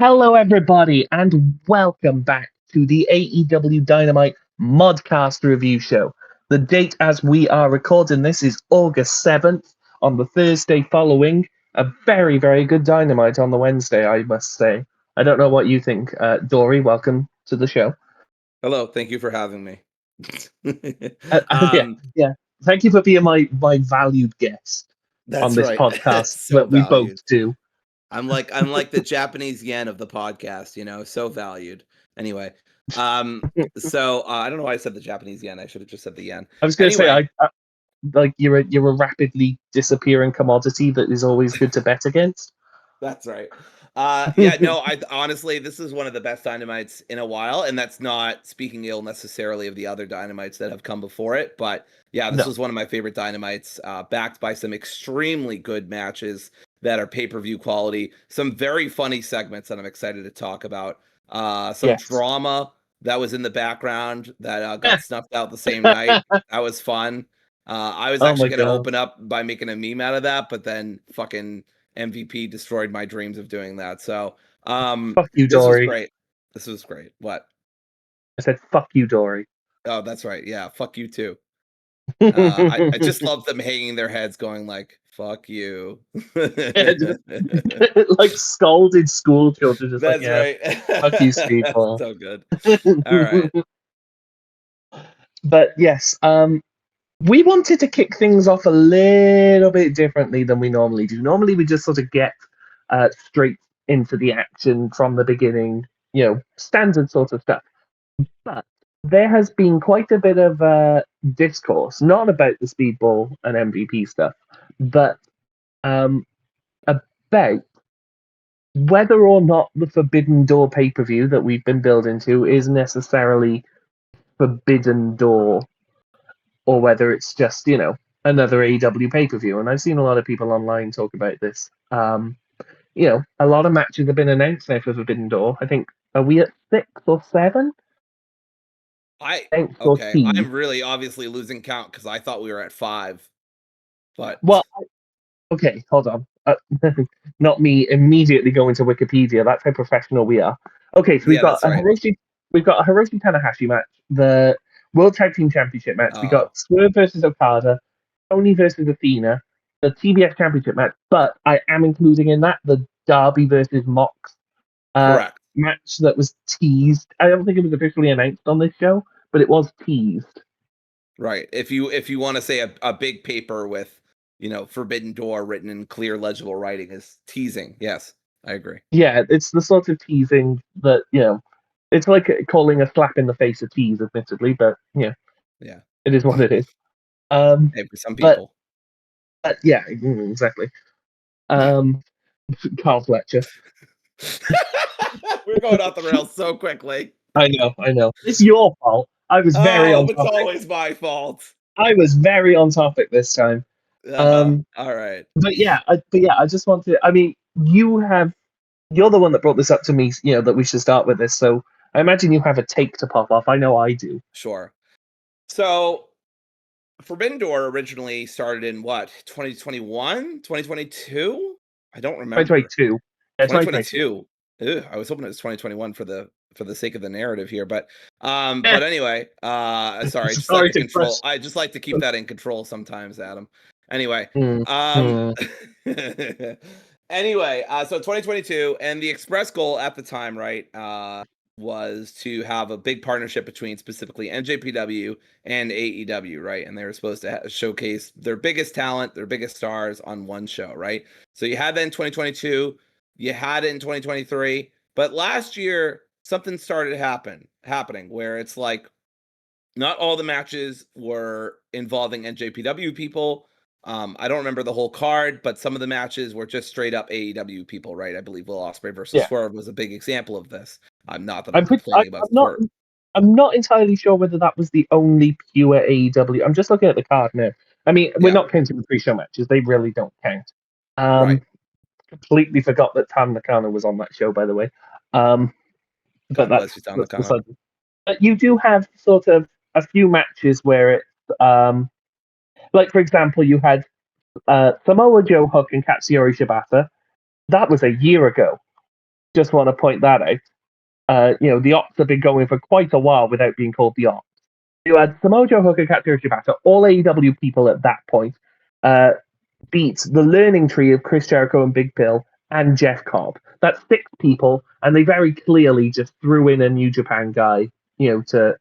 Hello, everybody, and welcome back to the AEW Dynamite Modcast review show. The date as we are recording this is August 7th, on the Thursday following a very, very good Dynamite on the Wednesday, I must say. I don't know what you think. Dory, welcome to the show. Hello, thank you for having me. Yeah, yeah. Thank you for being my valued guest on That's this right. podcast So that we both valued. do. I'm like the Japanese yen of the podcast, so valued. Anyway, I don't know why I said the Japanese yen. I should have just said the yen. I was going to say, Anyway, like you're a rapidly disappearing commodity that is always good to bet against. that's right. Yeah, no, I honestly, this is one of the best Dynamites in a while, and that's not speaking ill necessarily of the other Dynamites that have come before it, but yeah, this No, was one of my favorite Dynamites, backed by some extremely good matches that are pay-per-view quality, some very funny segments that I'm excited to talk about, some yes. drama that was in the background that got snuffed out the same night. That was fun. I was Oh my actually going to god. open up by making a meme out of that, but then fucking MVP destroyed my dreams of doing that. So, Fuck you, this was Dory. great. This was great. What? I said, fuck you, Dory. Oh, that's right. Yeah, fuck you too. I Yeah, just love them hanging their heads, going like, "Fuck you." just, like scolded school children, just like, That's yeah, right. fuck you, speedball. So good. All right. But yes, we wanted to kick things off a little bit differently than we normally do. Normally, we just sort of get straight into the action from the beginning, standard sort of stuff. But there has been quite a bit of discourse, not about the speedball and MVP stuff, but um, about whether or not the Forbidden Door pay per view that we've been building to is necessarily Forbidden Door, or whether it's just, another AEW pay per view. And I've seen a lot of people online talk about this. A lot of matches have been announced now for Forbidden Door. I think, are we at 6 or 7? Thanks or Okay. teased. I'm really obviously losing count because I thought we were at 5, but Well, okay, hold on. Not me immediately going to Wikipedia. That's how professional we are. Okay, so we've yeah, got that's a right. Hiroshi Tanahashi match, the World Tag Team Championship match. We got Swerve versus Okada, Tony versus Athena, the TBS Championship match. But I am including in that the Darby versus Mox Correct. match that was teased. I don't think it was officially announced on this show, but it was teased. Right. If you want to say a big paper with, Forbidden Door written in clear legible writing is teasing. Yes, I agree. Yeah, it's the sort of teasing that, it's like calling a slap in the face a tease, admittedly, but Yeah. it is what it is. Hey, for some But, people. yeah, exactly. Carl Fletcher. We're going off the rails so quickly. I know. It's your fault. I was very on Oh, it's topic. always my fault. I was very on topic this time. All right. But yeah, I just want to. I mean, you're the one that brought this up to me. That we should start with this. So I imagine you have a take to pop off. I know I do. Sure. So, Forbidden Door originally started in what? 2021? 2022? I don't remember. 2022. Yeah, 2022. Ew, I was hoping it was 2021 for the sake of the narrative here, but anyway, sorry, I just like Sorry to to control. crush. I just like to keep that in control sometimes, Adam. Anyway, Mm, um, mm. anyway, so 2022, and the express goal at the time, right, was to have a big partnership between specifically NJPW and AEW, right, and they were supposed to showcase their biggest talent, their biggest stars on one show, right. So you had that in 2022. You had it in 2023, but last year something started happening where it's like not all the matches were involving NJPW people. I don't remember the whole card, but some of the matches were just straight up AEW people, right? I believe Will Ospreay versus Yeah, Swerve was a big example of this. Not that I'm I'm pretty. complaining about I'm not. Swerve. I'm not entirely sure whether that was the only pure AEW. I'm just looking at the card now. I mean, we're Yeah, not counting the pre-show matches; they really don't count. right. Completely forgot that Tam Nakano was on that show, by the way. But God bless you, Tom that's Nakano. beside. But you do have sort of a few matches where it's like, for example, you had Samoa Joe Hook and Katsuyori Shibata. That was a year ago. just want to point that out. The Ops have been going for quite a while without being called the Ops. You had Samoa Joe, Hooker, Katsuyori Shibata, all AEW people at that point, beat the learning tree of Chris Jericho and Big Pill and Jeff Cobb. That's 6 people, and they very clearly just threw in a New Japan guy, to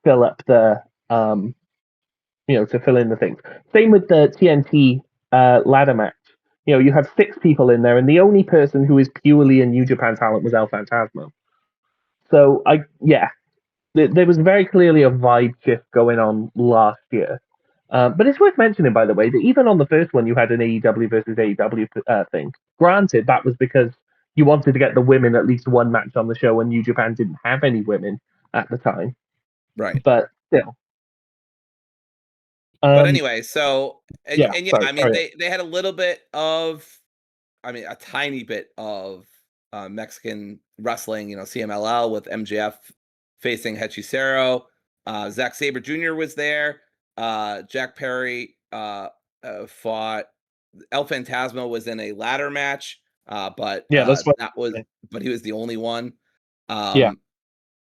fill up the to fill in the things. Same with the TNT ladder match. You have 6 people in there, and the only person who is purely a New Japan talent was El Phantasmo. So there was very clearly a vibe shift going on last year. But it's worth mentioning, by the way, that even on the first one, you had an AEW versus AEW thing. Granted, that was because you wanted to get the women at least one match on the show, and New Japan didn't have any women at the time. Right. But still. But anyway, so sorry, I mean, they had a little bit of, a tiny bit of Mexican wrestling. CMLL with MJF facing Hechicero. Zack Sabre Jr. was there. Jack Perry fought. El Phantasmo was in a ladder match, but that's what. but he was the only one. Yeah.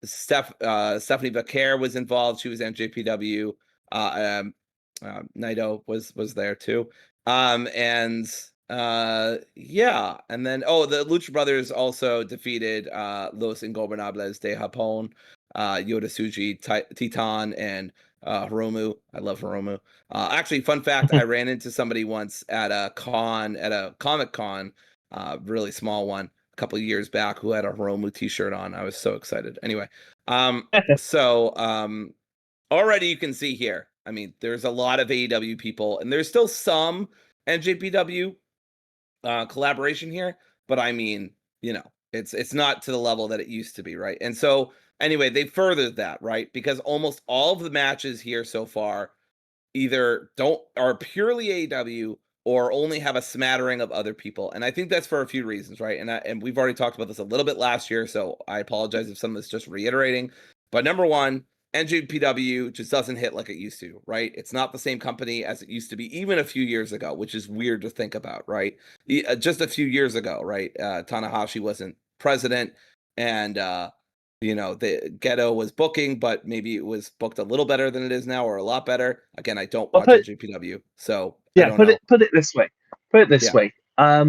Stephanie Vaquer was involved. She was NJPW. Naito was there too. And then the Lucha Brothers also defeated Los Ingobernables de Japón, Yoda Tsuji, Titan, and Hiromu. I love Hiromu. Actually, fun fact, I ran into somebody once at a Comic Con, really small one, a couple of years back, who had a Hiromu t-shirt on. I was so excited. Anyway, already you can see here, there's a lot of AEW people, and there's still some NJPW collaboration here, but it's not to the level that it used to be, right? And so anyway, they furthered that, right? Because almost all of the matches here so far either are purely AEW or only have a smattering of other people. And I think that's for a few reasons, right? And we've already talked about this a little bit last year, so I apologize if some of this just reiterating. But number one, NJPW just doesn't hit like it used to, right? It's not the same company as it used to be even a few years ago, which is weird to think about, right? Just a few years ago, right? Tanahashi wasn't president, and the Ghetto was booking, but maybe it was booked a little better than it is now, or a lot better. Again, I don't watch NJPW, so I don't know. Put it this way. A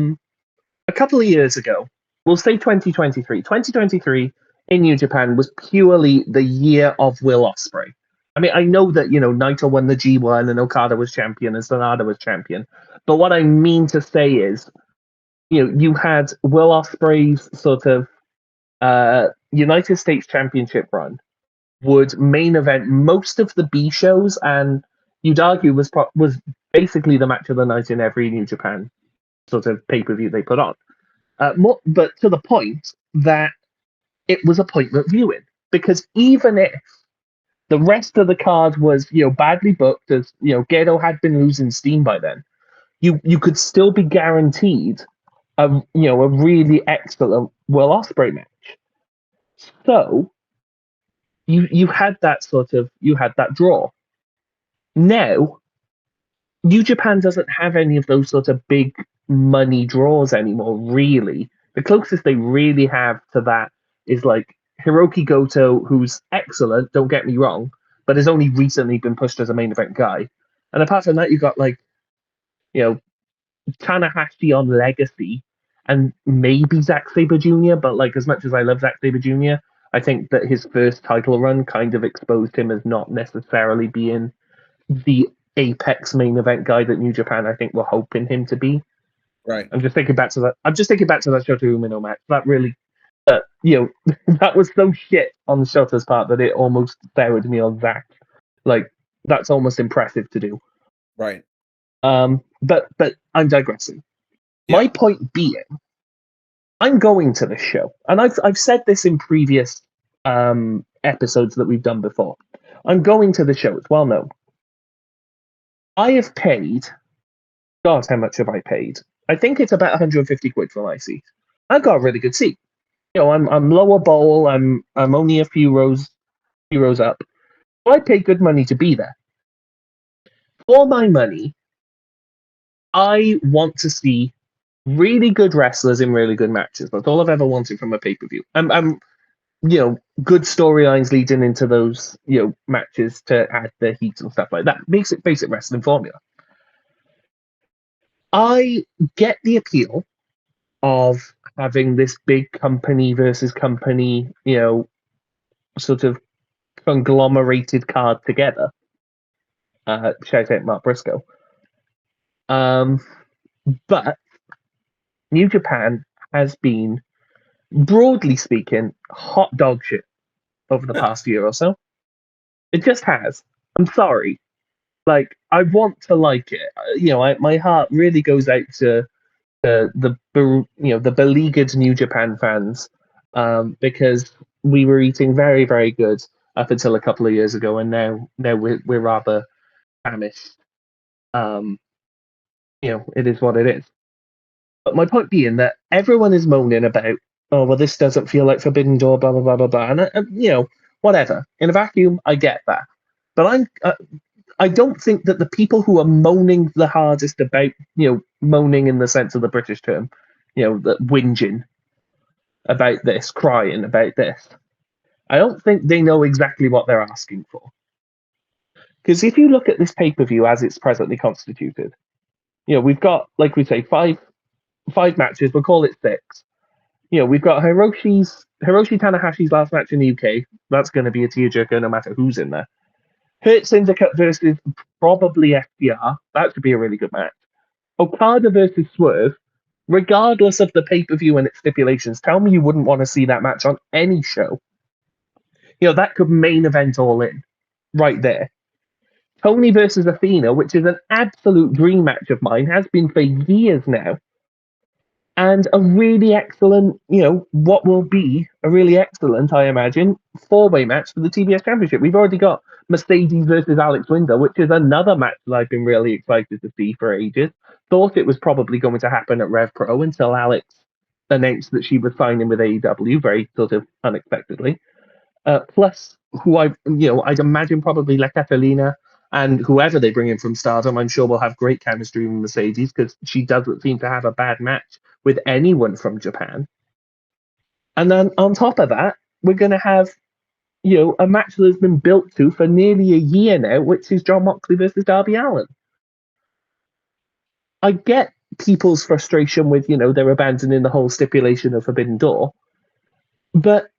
couple of years ago, we'll say 2023. 2023 in New Japan was purely the year of Will Ospreay. I know that, Naito won the G1 and Okada was champion and Sonata was champion. But what I mean to say is, you had Will Ospreay's sort of United States Championship run would main event most of the B shows, and you'd argue was basically the match of the night in every New Japan sort of pay-per-view they put on. But to the point that it was appointment viewing, because even if the rest of the card was badly booked, as Gedo had been losing steam by then, you could still be guaranteed a really excellent Will Ospreay match. So you had that draw. Now New Japan doesn't have any of those sort of big money draws anymore, really. The closest they really have to that is like Hiroki Goto, who's excellent, don't get me wrong, but has only recently been pushed as a main event guy. And apart from that, you've got Tanahashi on Legacy and maybe Zack Sabre Jr., but as much as I love Zack Sabre Jr., I think that his first title run kind of exposed him as not necessarily being the apex main event guy that New Japan, I think, were hoping him to be. Right. I'm just thinking back to that Shota Umino match. That really, that was so shit on Shota's part that it almost soured me on Zack. That's almost impressive to do. Right. But I'm digressing. Yeah. My point being, I'm going to this show, and I've said this in previous episodes that we've done before. I'm going to the show. It's well known. I have paid. God, how much have I paid? I think it's about 150 quid for my seat. I've got a really good seat. I'm lower bowl. I'm only a few rows up. So I paid good money to be there. For my money, I want to see really good wrestlers in really good matches. That's all I've ever wanted from a pay-per-view. Good storylines leading into those, matches to add the heat and stuff like that. Basic wrestling formula. I get the appeal of having this big company versus company, sort of conglomerated card together. Shout out Mark Briscoe. But New Japan has been, broadly speaking, hot dog shit over the past year or so. It just has. I'm sorry. Like, I want to like it. My heart really goes out to the beleaguered New Japan fans, because we were eating very, very good up until a couple of years ago, and now we're rather famished. Um, it is what it is. But my point being that everyone is moaning about, oh well, this doesn't feel like Forbidden Door, blah blah blah blah blah, and whatever. In a vacuum, I get that, but I don't think that the people who are moaning the hardest about, moaning in the sense of the British term, that whinging about this, crying about this, I don't think they know exactly what they're asking for. Because if you look at this pay per view as it's presently constituted, we've got, like we say, five matches. We'll call it six. We've got Hiroshi Tanahashi's last match in the UK. That's going to be a tearjerker no matter who's in there. Hurt Syndicate versus probably FDR. That should be a really good match. Okada versus Swerve. Regardless of the pay-per-view and its stipulations, tell me you wouldn't want to see that match on any show. That could main event All In. Right there. Tony versus Athena, which is an absolute dream match of mine, has been for years now. And a really excellent, what will be a really excellent, I imagine, four-way match for the TBS Championship. We've already got Mercedes versus Alex Winter, which is another match that I've been really excited to see for ages. Thought it was probably going to happen at Rev Pro until Alex announced that she was signing with AEW very sort of unexpectedly. Plus, who I'd imagine probably La Catalina and whoever they bring in from Stardom, I'm sure will have great chemistry with Mercedes because she doesn't seem to have a bad match with anyone from Japan. And then on top of that, we're going to have, a match that's been built to for nearly a year now, which is Jon Moxley versus Darby Allin. I get people's frustration with, they're abandoning the whole stipulation of Forbidden Door, but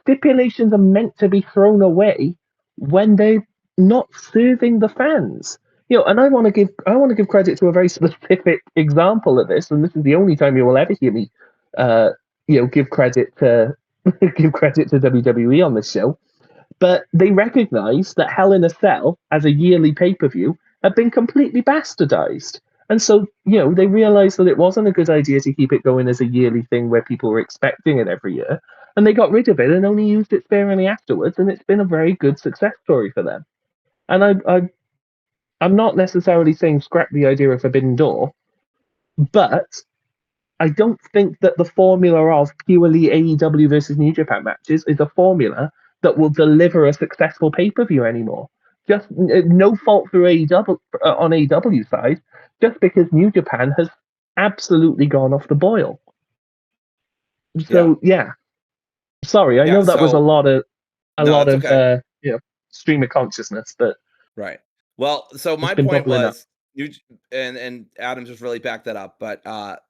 stipulations are meant to be thrown away when they're not serving the fans. And I want to give credit to a very specific example of this, and this is the only time you will ever hear me, give credit to give credit to WWE on this show. But they recognise that Hell in a Cell as a yearly pay per view had been completely bastardized. And so, they realised that it wasn't a good idea to keep it going as a yearly thing where people were expecting it every year. And they got rid of it and only used it sparingly afterwards. And it's been a very good success story for them. And I'm not necessarily saying scrap the idea of Forbidden Door, but I don't think that the formula of purely AEW versus New Japan matches is a formula that will deliver a successful pay-per-view anymore. Just no fault for AEW on AEW side, just because New Japan has absolutely gone off the boil. So yeah. Sorry, I know that was a lot of okay. stream of consciousness, but right. Well, so my point was and Adam just really backed that up, but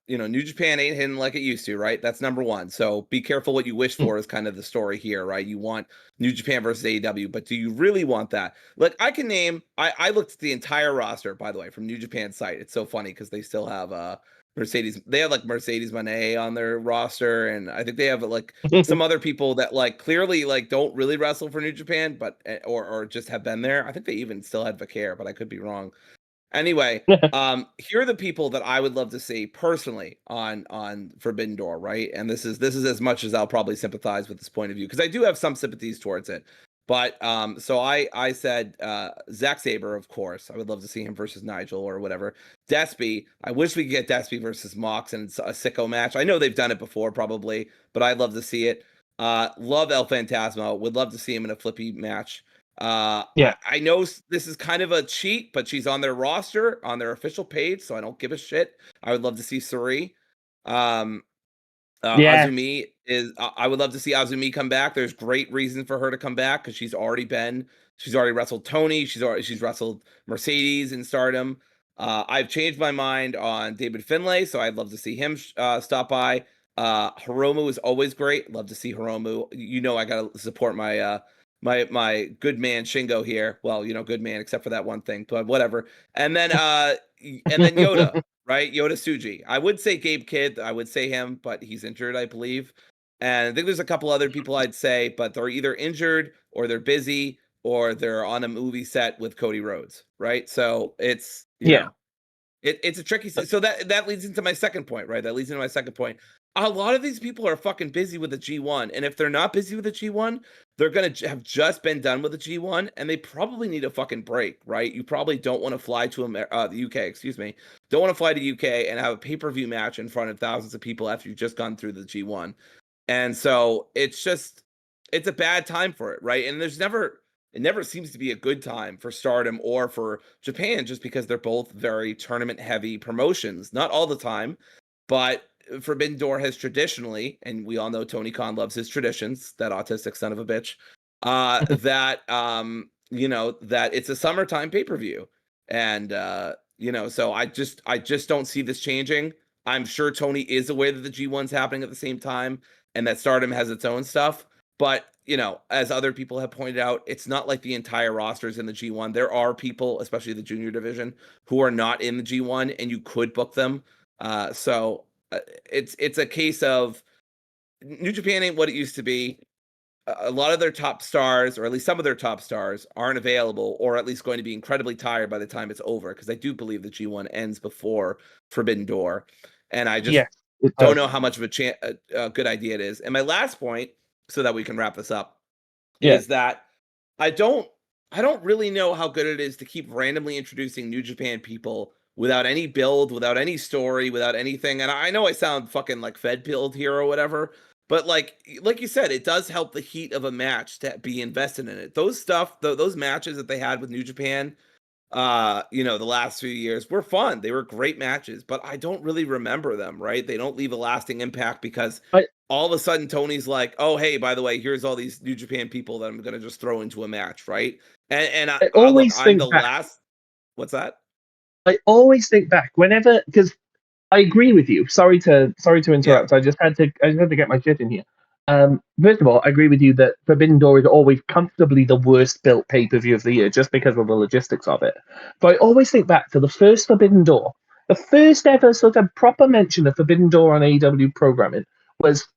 New Japan ain't hidden like it used to, right? That's number one. So be careful what you wish for is kind of the story here, right? You want New Japan versus AEW, but do you really want that? Like I can name, I looked at the entire roster, by the way, from New Japan's site. It's so funny because they still have Mercedes. They have like Mercedes Moné on their roster, and I think they have like some other people that like clearly like don't really wrestle for New Japan, but or just have been there. I think they even still had Vaquer, but I could be wrong. Anyway, here are the people that I would love to see personally on Forbidden Door, right? And this is as much as I'll probably sympathize with this point of view because I do have some sympathies towards it. But so I said Zack Sabre, of course. I would love to see him versus Nigel or whatever. Despy, I wish we could get Despy versus Mox and it's a sicko match. I know they've done it before probably, but I'd love to see it. Love El Phantasmo. Would love to see him in a flippy match. yeah. I know this is kind of a cheat, but she's on their roster, on their official page, so I don't give a shit. I would love to see Suri. Yeah. Azumi is. I would love to see Azumi come back. There's great reason for her to come back because she's already wrestled Tony. She's wrestled Mercedes in Stardom. I've changed my mind on David Finlay, so I'd love to see him stop by. Hiromu is always great. Love to see Hiromu. You know, I gotta support my good man Shingo here. Well, good man except for that one thing, but whatever. And then Yoda. Right? Yoda Suji. I would say Gabe Kidd. I would say him, but he's injured, I believe. And I think there's a couple other people I'd say, but they're either injured or they're busy or they're on a movie set with Cody Rhodes, right? So it's, Yeah. it's a tricky. So that leads into my second point, right? That leads into my second point. A lot of these people are fucking busy with the G1, and if they're not busy with the G1, they're gonna have just been done with the G1, and they probably need a fucking break, right? You probably don't want to fly to the UK, excuse me, don't want to fly to UK and have a pay-per-view match in front of thousands of people after you've just gone through the G1, and so it's a bad time for it, right? And it never seems to be a good time for Stardom or for Japan just because they're both very tournament heavy promotions. Not all the time, but Forbidden Door has traditionally, and we all know Tony Khan loves his traditions, that autistic son of a bitch, that it's a summertime pay-per-view. And so I just don't see this changing. I'm sure Tony is aware that the G1's happening at the same time and that Stardom has its own stuff. But, as other people have pointed out, it's not like the entire roster is in the G1. There are people, especially the junior division, who are not in the G1, and you could book them. So it's a case of New Japan ain't what it used to be. A lot of their top stars, or at least some of their top stars, aren't available, or at least going to be incredibly tired by the time it's over, because I do believe the G1 ends before Forbidden Door. And I just Yeah. It don't does. know how much of a good idea it is. And my last point, so that we can wrap this up, Yeah. is that I don't really know how good it is to keep randomly introducing New Japan people without any build, without any story, without anything. And I know I sound fucking like Fed build here or whatever, but like you said, it does help the heat of a match to be invested in it. Those matches that they had with New Japan, the last few years were fun. They were great matches, but I don't really remember them, right? They don't leave a lasting impact because I all of a sudden Tony's like, "Oh, hey, by the way, here's all these New Japan people that I'm going to just throw into a match," right? And I I look, always I'm think the back. last. What's that? I always think back whenever, because I agree with you. Sorry to Yeah, interrupt. I just had to get my shit in here. First of all, I agree with you that Forbidden Door is always comfortably the worst built pay per view of the year, just because of the logistics of it. But I always think back to the first Forbidden Door. The first ever sort of proper mention of Forbidden Door on AEW programming was,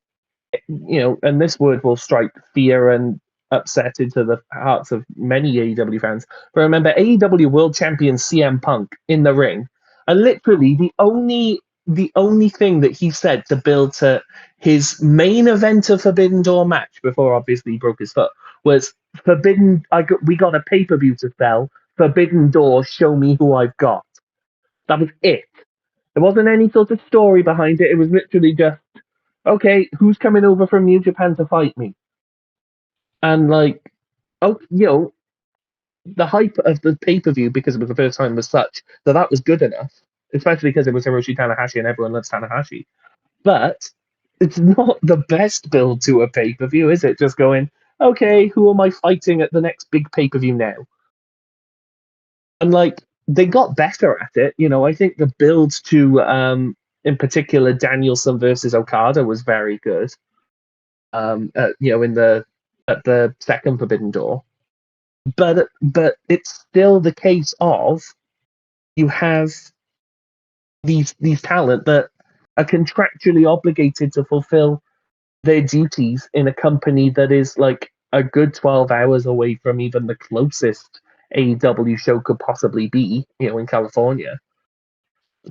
and this word will strike fear and upset into the hearts of many AEW fans. But remember, AEW World Champion CM Punk in the ring, and literally the only thing that he said to build to his main event of Forbidden Door match before obviously he broke his foot was we got a pay per view to sell. Forbidden Door, show me who I've got. That was it. There wasn't any sort of story behind it. It was literally just, okay, who's coming over from New Japan to fight me? And like, oh, the hype of the pay per view because it was the first time was such that was good enough, especially because it was Hiroshi Tanahashi and everyone loves Tanahashi. But it's not the best build to a pay per view, is it? Just going, okay, who am I fighting at the next big pay per view now? And like, they got better at it. I think the build to, in particular, Danielson versus Okada was very good. In the at the second Forbidden Door, but it's still the case of you have these talent that are contractually obligated to fulfill their duties in a company that is like a good 12 hours away from even the closest AEW show could possibly be, in California.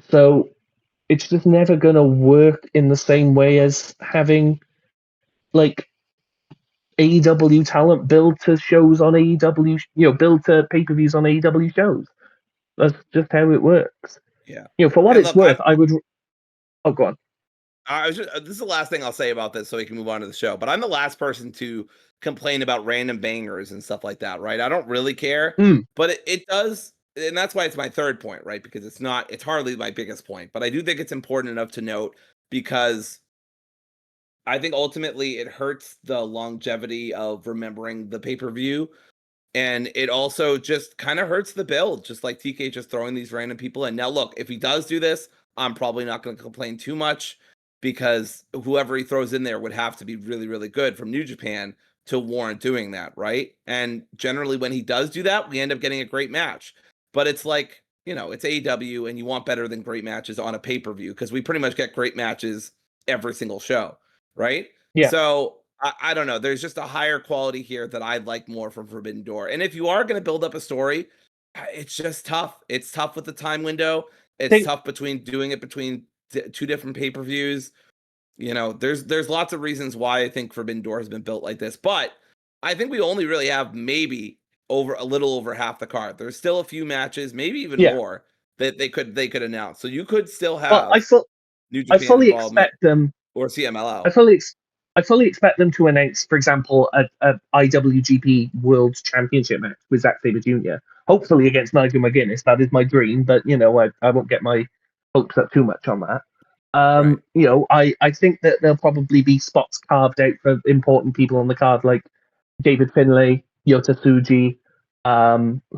So it's just never going to work in the same way as having like AEW talent build to shows on AEW, build to pay per views on AEW shows. That's just how it works. yeah. For what And it's look, worth, I would. Oh, go on. this is the last thing I'll say about this, so we can move on to the show. But I'm the last person to complain about random bangers and stuff like that, right? I don't really care, Mm, but it does, and that's why it's my third point, right? Because it's hardly my biggest point, but I do think it's important enough to note because I think ultimately it hurts the longevity of remembering the pay-per-view. And it also just kind of hurts the build, just like TK just throwing these random people in. Now, look, if he does do this, I'm probably not going to complain too much because whoever he throws in there would have to be really, really good from New Japan to warrant doing that, right? And generally, when he does do that, we end up getting a great match. But it's like, it's AEW and you want better than great matches on a pay-per-view because we pretty much get great matches every single show, right? Yeah. So I don't know. There's just a higher quality here that I'd like more from Forbidden Door. And if you are going to build up a story, it's just tough. It's tough with the time window. It's tough doing it between two different pay-per-views. There's lots of reasons why I think Forbidden Door has been built like this. But I think we only really have maybe a little over half the card. There's still a few matches, maybe even more that they could announce. So you could still Well, have New I Japan fully involvement expect them. or CMLL. I fully expect them to announce, for example, a IWGP World Championship match with Zack Sabre Jr. Hopefully against Nigel McGuinness. That is my dream, but I won't get my hopes up too much on that. Right. I think that there'll probably be spots carved out for important people on the card, like David Finlay, Yota Tsuji.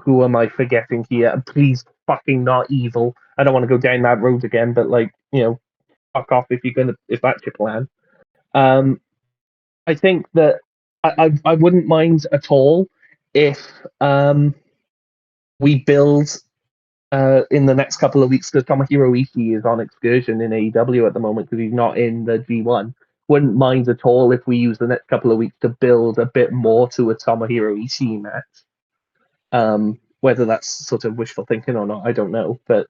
Who am I forgetting here? Please fucking not Evil. I don't want to go down that road again, but fuck off if that's your plan. I think that I wouldn't mind at all if we build in the next couple of weeks, because Tomohiro Ishii is on excursion in AEW at the moment because he's not in the G1. Wouldn't mind at all if we use the next couple of weeks to build a bit more to a Tomohiro Ishii match. Whether that's sort of wishful thinking or not, I don't know, but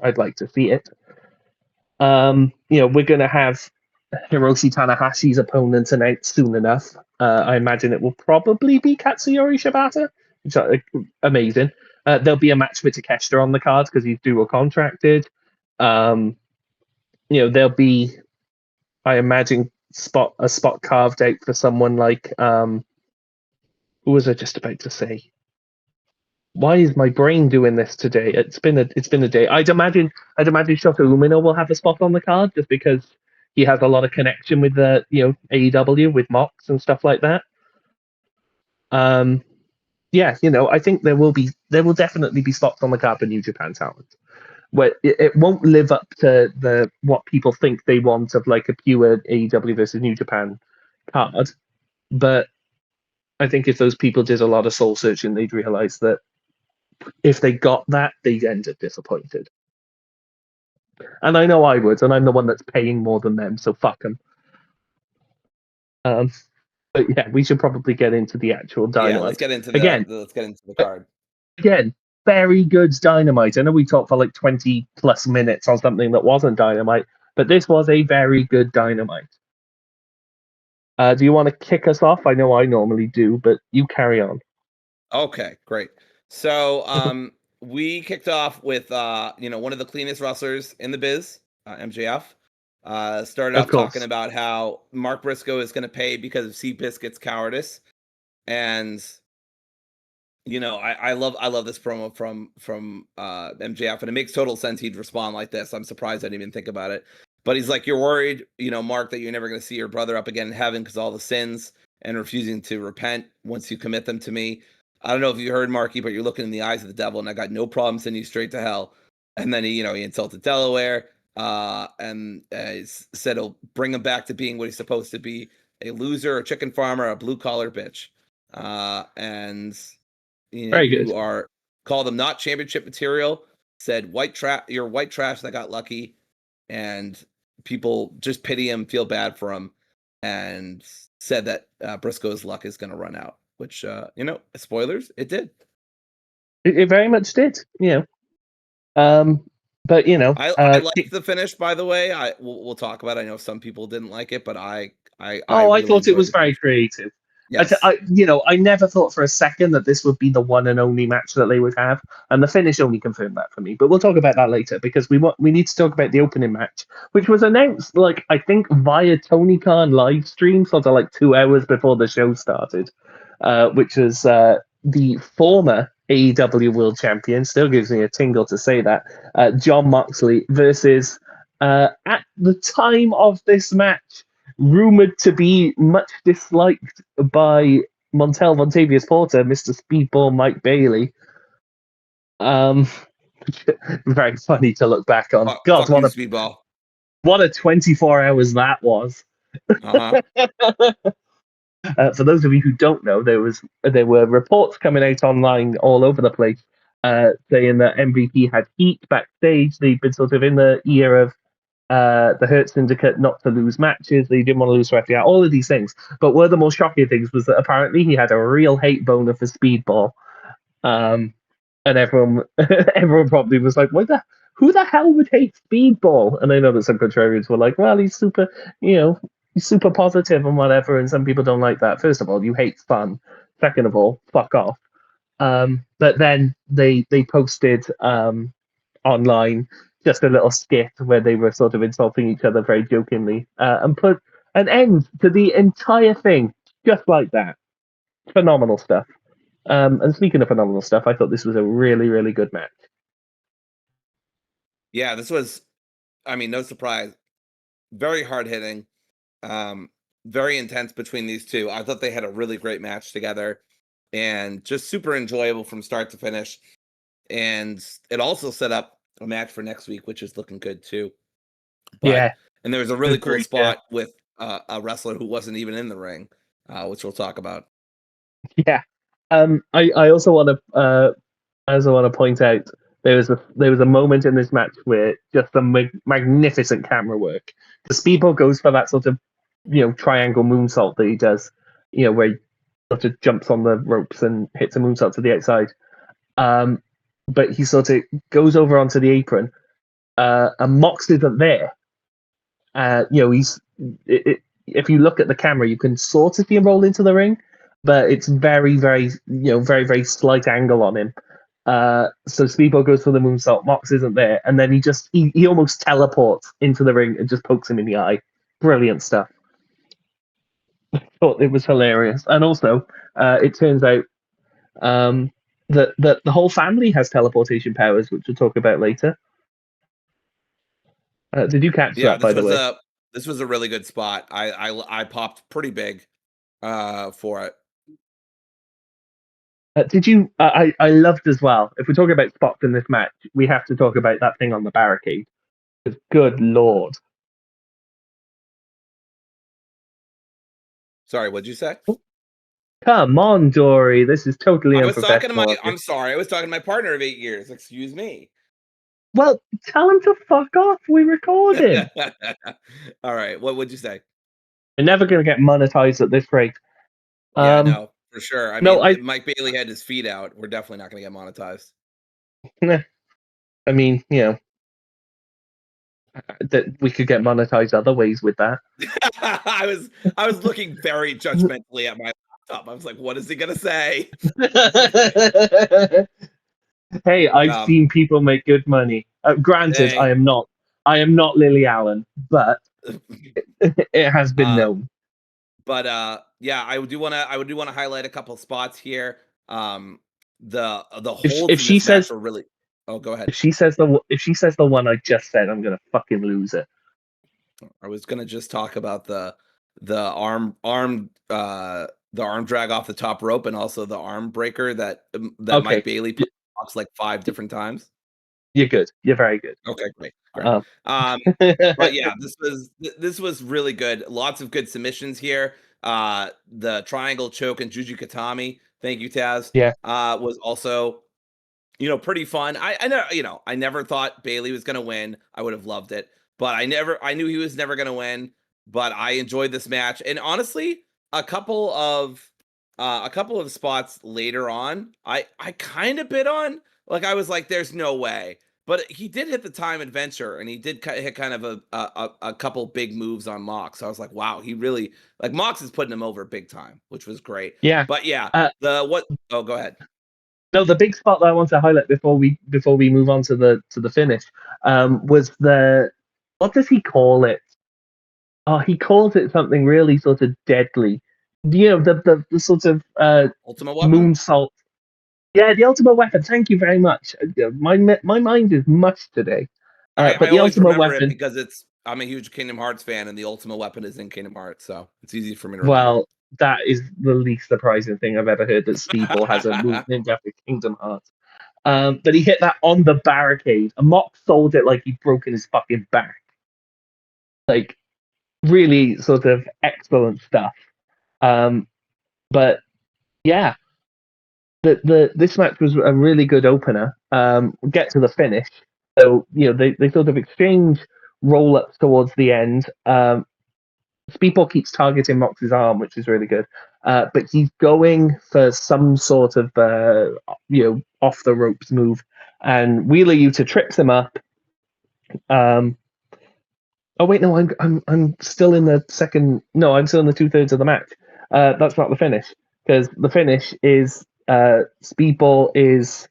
I'd like to see it. We're going to have Hiroshi Tanahashi's opponent announced soon enough. I imagine it will probably be Katsuyori Shibata, which is amazing. There'll be a match with Takeshita on the card because he's dual contracted. There'll be, I imagine, a spot carved out for someone like who was I just about to say? Why is my brain doing this today? It's been a day. I'd imagine Shota Umino will have a spot on the card just because he has a lot of connection with the AEW with Mox and stuff like that. I think there will definitely be spots on the card for New Japan talent. Where it won't live up to what people think they want of like a pure AEW versus New Japan card, but I think if those people did a lot of soul searching, they'd realize that if they got that, they'd end up disappointed. And I know I would, and I'm the one that's paying more than them, so fuck them. But yeah, we should probably get into the actual Dynamite. Yeah, let's get into the card. Again, very good Dynamite. I know we talked for like 20 plus minutes on something that wasn't Dynamite, but this was a very good Dynamite. Do you want to kick us off? I know I normally do, but you carry on. Okay, great. So we kicked off with one of the cleanest wrestlers in the biz, MJF. Started off talking about how Mark Briscoe is going to pay because of Seabiscuit's cowardice, and I love this promo from MJF, and it makes total sense he'd respond like this. I'm surprised I didn't even think about it, but he's like, "You're worried, Mark, that you're never going to see your brother up again in heaven because all the sins and refusing to repent once you commit them to me. I don't know if you heard, Marky, but you're looking in the eyes of the devil, and I got no problem sending you straight to hell." And then he insulted Delaware, and said he'll bring him back to being what he's supposed to be: a loser, a chicken farmer, a blue collar bitch. And you are called them not championship material. Said you're white trash that got lucky, and people just pity him, feel bad for him, and said that Briscoe's luck is going to run out. Which spoilers, it did. It very much did. But I liked the finish. By the way, we'll talk about it. I know some people didn't like it, but I really thought it was very creative. Yes. I never thought for a second that this would be the one and only match that they would have, and the finish only confirmed that for me. But we'll talk about that later because we need to talk about the opening match, which was announced I think via Tony Khan live stream, sort of like 2 hours before the show started, which was the former AEW World Champion. Still gives me a tingle to say that Jon Moxley versus at the time of this match, rumored to be much disliked by Montel Vontavious Porter, Mr. Speedball Mike Bailey. Very funny to look back on. God, Fuck you, Speedball. what a 24 hours that was. Uh-huh. For those of you who don't know, there were reports coming out online all over the place saying that MVP had heat backstage. They'd been sort of in the ear of the Hurt Syndicate not to lose matches. They didn't want to lose to FDR. All of these things. But one of the most shocking things was that apparently he had a real hate boner for Speedball. And everyone probably was like, who the hell would hate Speedball? And I know that some contrarians were like, well, he's super, he's super positive and whatever, and some people don't like that. First of all, you hate fun. Second of all, fuck off. But then they posted online just a little skit where they were sort of insulting each other very jokingly, and put an end to the entire thing just like that. Phenomenal stuff. And speaking of phenomenal stuff, I thought this was a really, really good match. Yeah, this was, I mean, no surprise, very hard hitting, very intense between these two. I thought they had a really great match together and just super enjoyable from start to finish. And it also set up a match for next week, which is looking good too. But, and there was a really cool spot with a wrestler who wasn't even in the ring, which we'll talk about. Yeah. I also want to point out there was a moment in this match where just some magnificent camera work. The Speedball goes for that sort of triangle moonsault that he does, where he sort of jumps on the ropes and hits a moonsault to the outside. But he sort of goes over onto the apron, and Mox isn't there. If you look at the camera, you can sort of see him roll into the ring, but it's very, very, very, very slight angle on him. So Speedball goes for the moonsault. Mox isn't there, and then he almost teleports into the ring and just pokes him in the eye. Brilliant stuff. Thought it was hilarious, and also it turns out that the whole family has teleportation powers, which we'll talk about later. Did you catch that? By the way, this was a really good spot. I popped pretty big for it. Did you? I loved as well. If we're talking about spots in this match, we have to talk about that thing on the barricade. Good lord! Sorry, what'd you say? Come on, Dory. This is totally unprofessional. I'm sorry. I was talking to my partner of 8 years. Excuse me. Well, tell him to fuck off. We recorded. All right. What would you say? We're never going to get monetized at this rate. Yeah, no, for sure. I mean, if Mike Bailey had his feet out, we're definitely not going to get monetized. I mean, that we could get monetized other ways with that. I was looking very judgmentally at my laptop. I was like, what is he going to say? Hey, I've seen people make good money. Granted, I am not Lily Allen, but it has been known. But yeah, I do want to highlight a couple spots here. The holds if she says are really. Oh, go ahead. If she says the one I just said, I'm gonna fucking lose it. I was gonna just talk about the arm drag off the top rope and also the arm breaker that Okay. Mike Bailey put like 5 different times. You're good. You're very good. Okay, great. But yeah, this was really good. Lots of good submissions here. The triangle choke and Juju Katami. Thank you, Taz. Yeah. Was also pretty fun. I never thought Bailey was gonna win. I would have loved it, but I knew he was never gonna win. But I enjoyed this match, and honestly, a couple of spots later on, I kind of bit on. Like I was like, "There's no way," but he did hit the time adventure, and he did hit kind of a couple big moves on Mox. So I was like, "Wow, he really like Mox is putting him over big time," which was great. Yeah, but yeah, Oh, go ahead. No, the big spot that I want to highlight before we move on to the finish was what does he call it? Oh, he calls it something really sort of deadly. The sort of ultimate weapon? moonsault. Yeah, the ultimate weapon. Thank you very much. My mind is much today. But I the always ultimate remember it weapon, because I'm a huge Kingdom Hearts fan, and the Ultimate Weapon is in Kingdom Hearts, so it's easy for me to remember. well, that is the least surprising thing I've ever heard, that Speedball has a move named after Kingdom Hearts. But he hit that on the barricade, and Mox sold it like he'd broken his fucking back. Like, really sort of excellent stuff. But yeah, the this match was a really good opener. We'll get to the finish. So, they sort of exchange roll ups towards the end. Speedball keeps targeting Mox's arm, which is really good. But he's going for some sort of off the ropes move, and Wheeler Yuta trips him up. Oh wait, no, I'm still in the second. No, I'm still in the 2/3 of the match. That's not the finish, because the finish is Speedball is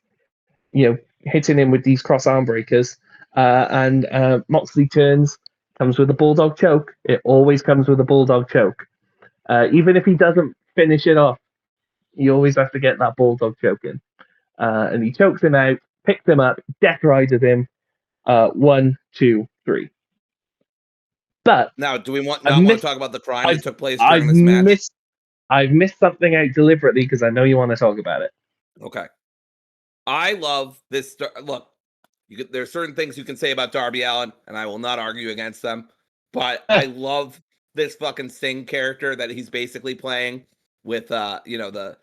hitting him with these cross arm breakers, and Moxley comes with a bulldog choke. It always comes with a bulldog choke. Even if he doesn't finish it off, you always have to get that bulldog choke in. And he chokes him out, picks him up, death riders him. 1, 2, 3. But Now, do we want I've not want to missed. talk about the crime that I've took place I've during this match? missed. I've missed something out deliberately because I know you want to talk about it. Okay. I love this. Look, there's certain things you can say about Darby Allin, and I will not argue against them. But I love this fucking Sting character that he's basically playing with, the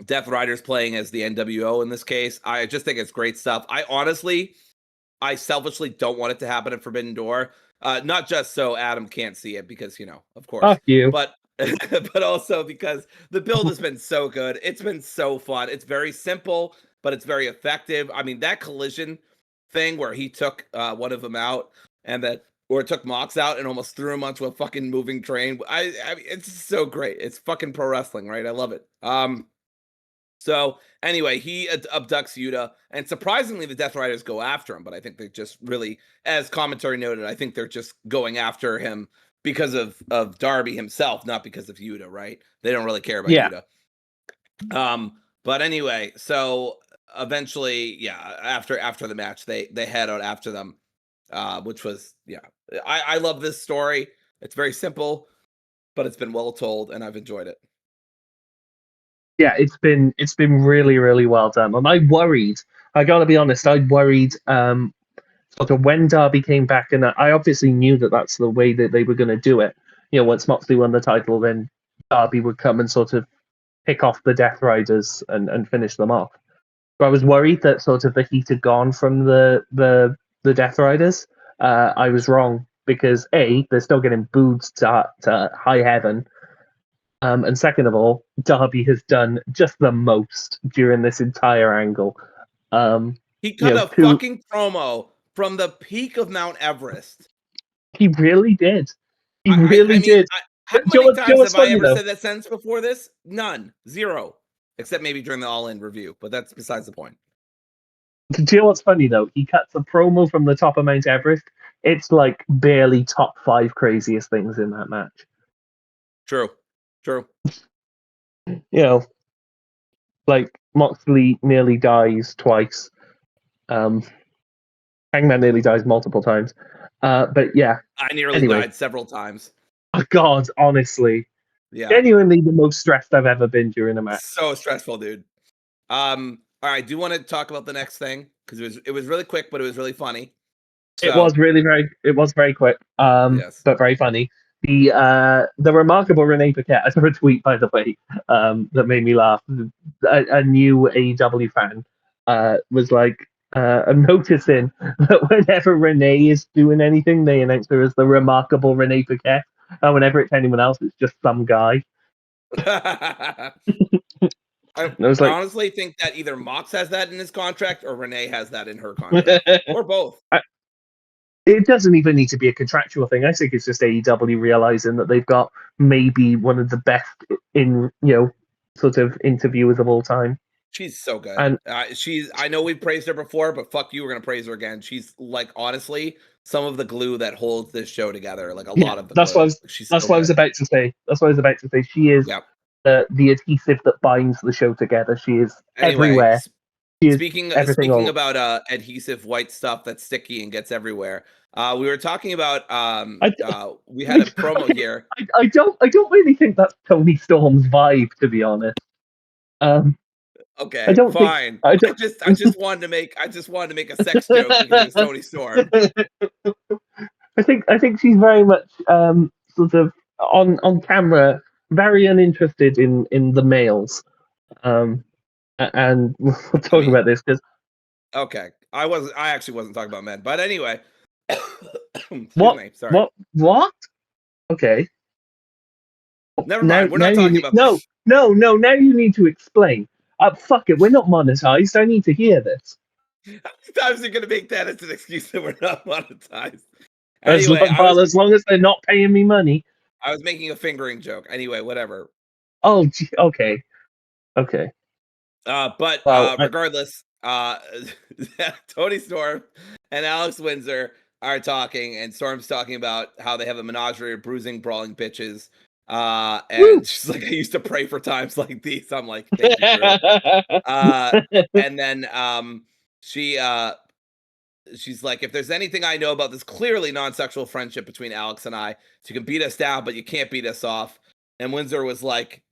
Death Riders playing as the NWO in this case. I just think it's great stuff. I selfishly don't want it to happen at Forbidden Door. Not just so Adam can't see it, because, of course, Fuck you. but but also because the build has been so good. It's been so fun. It's very simple, but it's very effective. I mean, that collision thing where he took one of them out, or took Mox out and almost threw him onto a fucking moving train. I mean, it's so great. It's fucking pro wrestling, right? I love it. So anyway, he abducts Yuta, and surprisingly, the Death Riders go after him. But I think they just really, as commentary noted, I think they're just going after him because of Darby himself, not because of Yuta, right? They don't really care about Yuta. But anyway, so eventually, yeah, after the match, they head out after them, which was, yeah, I love this story. It's very simple, but it's been well told, and I've enjoyed it. Yeah, it's been really, really well done. And I gotta be honest, I worried sort of when Darby came back, and I obviously knew that that's the way that they were going to do it. Once Moxley won the title, then Darby would come and sort of pick off the Death Riders and finish them off. But I was worried that sort of the heat had gone from the Death Riders. I was wrong, because they're still getting booed to high heaven. And second of all, Darby has done just the most during this entire angle. He cut a fucking promo from the peak of Mount Everest. He really did. He really did. How many times have I ever said that sentence before this? None. 0. Except maybe during the All In review, but that's besides the point. Do you know what's funny, though? He cuts a promo from the top of Mount Everest. It's like barely top 5 craziest things in that match. True. Like Moxley nearly dies twice. Hangman nearly dies multiple times. But yeah. I nearly died several times. Oh, God, honestly. Yeah. Genuinely the most stressed I've ever been during a match. So stressful, dude. All right, do you want to talk about the next thing? Because it was really quick, but it was really funny. So, it was very quick, yes. but very funny. The remarkable Renee Paquette, I saw a tweet, by the way, that made me laugh. A new AEW fan was like, I'm noticing that whenever Renee is doing anything, they announce her as the remarkable Renee Paquette, and whenever it's anyone else, it's just some guy. I honestly think that either Mox has that in his contract or Renee has that in her contract, or both. It doesn't even need to be a contractual thing. I think it's just AEW realizing that they've got maybe one of the best in sort of interviewers of all time. She's so good. And I know we've praised her before, but fuck you, we're gonna praise her again. She's like, honestly, some of the glue that holds this show together. Like lot of the that's glue. What I was about to say. That's what I was about to say. She is the adhesive that binds the show together. She is everywhere. She is Speaking everything speaking all. about adhesive white stuff that's sticky and gets everywhere. We were talking about I, we had a promo here. I don't really think that's Tony Storm's vibe, to be honest. I Okay, don't think fine. I I don't. just I just wanted to make a sex joke because it was Tony Storm. I think she's very much sort of on camera, very uninterested in the males. Um, and we'll I talk mean, about this because okay. I actually wasn't talking about men. But anyway. Excuse what me, sorry. what? Okay, Never mind. We're now not you talking need about men. no. Now you need to explain. Fuck it, we're not monetized. I need to hear this. How many times are you gonna make that as an excuse that we're not monetized? As Anyway, well, as long as they're not paying me money. I was making a fingering joke. Anyway, whatever. Oh, okay, okay. Well, Regardless, Tony Storm and Alex Windsor are talking, and Storm's talking about how they have a menagerie of bruising, brawling bitches. woo. And she's like, I used to pray for times like these. I'm like, thank you, Drew. Uh, and then she she's like, if there's anything I know about this clearly non-sexual friendship between Alex and I, so you can beat us down, but you can't beat us off. And Windsor was like,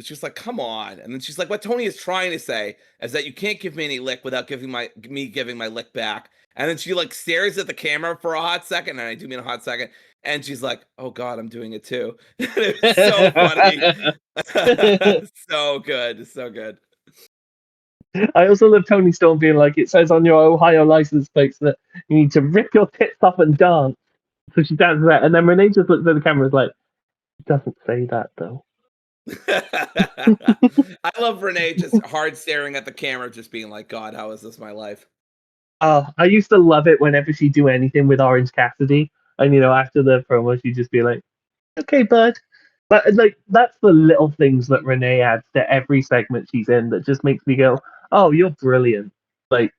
she's like, come on. And then she's like, what Tony is trying to say is that you can't give me any lick without giving me giving my lick back. And then she like stares at the camera for a hot second, and I do mean a hot second. And she's like, oh God, I'm doing it too. It was so funny. So good. So good. I also love Tony Storm being like, it says on your Ohio license plates that you need to rip your tits off and dance. So she dances that, and then Renee just looks at the camera and is like, it doesn't say that though. I love Renee just hard staring at the camera, just being like, God, how is this my life? Oh, I used to love it whenever she'd do anything with Orange Cassidy. And, after the promo, she'd just be like, okay, bud. But, like, that's the little things that Renee adds to every segment she's in that just makes me go, oh, you're brilliant. Like,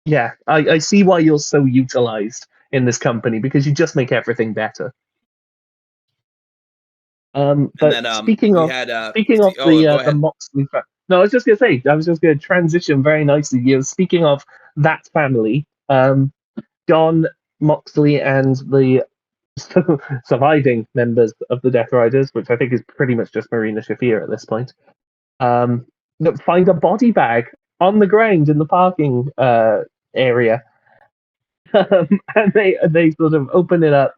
yeah, I see why you're so utilized in this company because you just make everything better. And But then we had speaking of go the ahead. Moxley, no, I was just gonna say, I was just gonna transition very nicely. Speaking of that family, John Moxley and the surviving members of the Death Riders, which I think is pretty much just Marina Shafir at this point, that find a body bag on the ground in the parking area. And they sort of open it up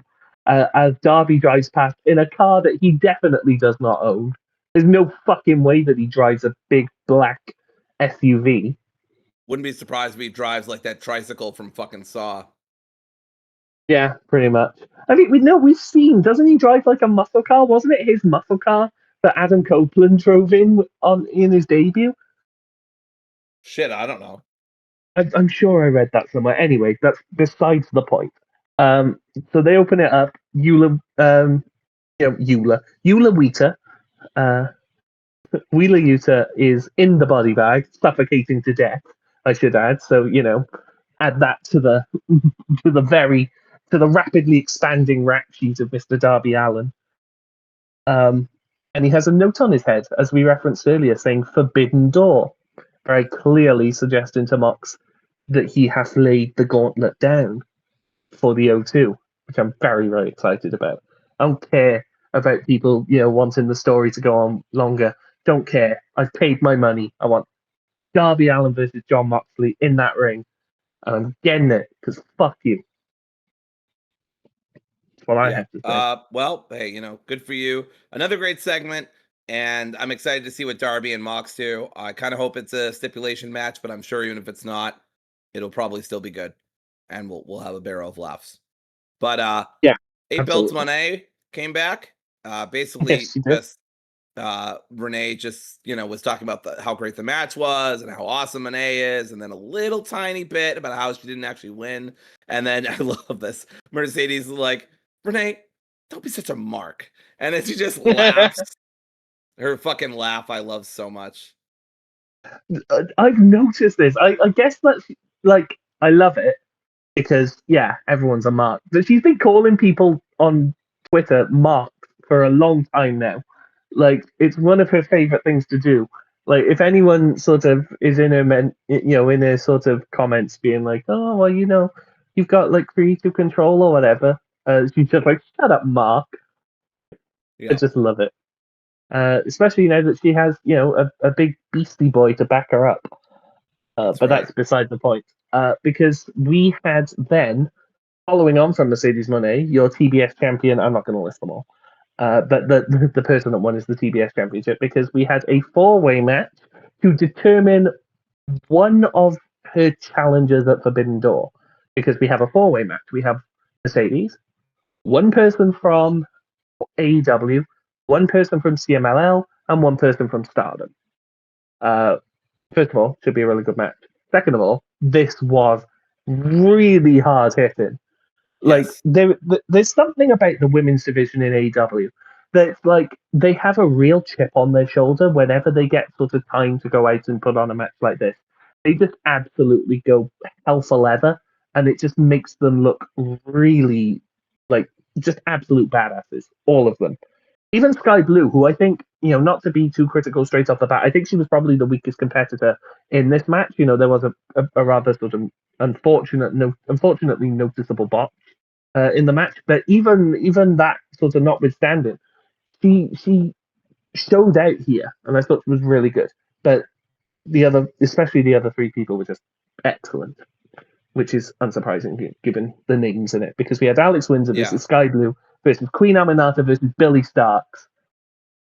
as Darby drives past in a car that he definitely does not own. There's no fucking way that he drives a big black SUV. Wouldn't be surprised if he drives like that tricycle from fucking Saw. Yeah, pretty much. I mean, we've seen. Doesn't he drive like a muscle car? Wasn't it his muscle car that Adam Copeland drove in his debut? Shit, I don't know. I'm sure I read that somewhere. Anyway, that's besides the point. Um, so they open it up. Eula Wheater, uh, Wheeler Yuta is in the body bag, suffocating to death. I should add. So add that to the to the very to the rapidly expanding rap sheet of Mr. Darby Allin. And he has a note on his head, as we referenced earlier, saying "Forbidden Door," very clearly suggesting to Mox that he has laid the gauntlet down for the O2, which I'm very, very excited about. I don't care about people, wanting the story to go on longer. Don't care. I've paid my money. I want Darby Allin versus John Moxley in that ring, and I'm getting it because fuck you. That's what I Yeah. have to say. Well, hey, good for you. Another great segment, and I'm excited to see what Darby and Mox do. I kind of hope it's a stipulation match, but I'm sure even if it's not, it'll probably still be good, and we'll have a barrel of laughs. But Yeah, 8 Belts absolutely. Monet came back. Yes, Basically you did. just Renee just was talking about how great the match was and how awesome Monet is, and then a little tiny bit about how she didn't actually win. And then I love this. Mercedes is like, Renee, don't be such a mark. And then she just laughs. Her fucking laugh I love so much. I've noticed this. I guess that's like I love it because everyone's a mark. But she's been calling people on Twitter marks for a long time now. Like it's one of her favorite things to do. Like, if anyone sort of is in in a sort of comments being like, oh, well, you've got like creative control or whatever, she's just like, shut up, Mark. I Yeah, just love it. Especially now that she has, a big beastie boy to back her up. that's But right. that's beside the point. Because we had then, following on from Mercedes Moné, your TBS champion, I'm not going to list them all, but the person that won is the TBS championship, because we had a four-way match to determine one of her challengers at Forbidden Door. Because we have a four-way match. We have Mercedes, one person from AEW, one person from CMLL, and one person from Stardom. Uh, First of all, should be a really good match. Second of all, this was really hard hitting. Like, Yes. there's something about the women's division in AEW that's like they have a real chip on their shoulder whenever they get sort of time to go out and put on a match like this. They just absolutely go hell for leather, and it just makes them look really like just absolute badasses, all of them. Even Sky Blue, who I think, not to be too critical straight off the bat, I think she was probably the weakest competitor in this match. There was a rather sort of unfortunately noticeable bot in the match. But even that sort of notwithstanding, she showed out here, and I thought it was really good. But especially the other three people, were just excellent, which is unsurprising given the names in it. Because we had Alex Windsor Yeah. versus Sky Blue versus Queen Aminata versus Billy Starks.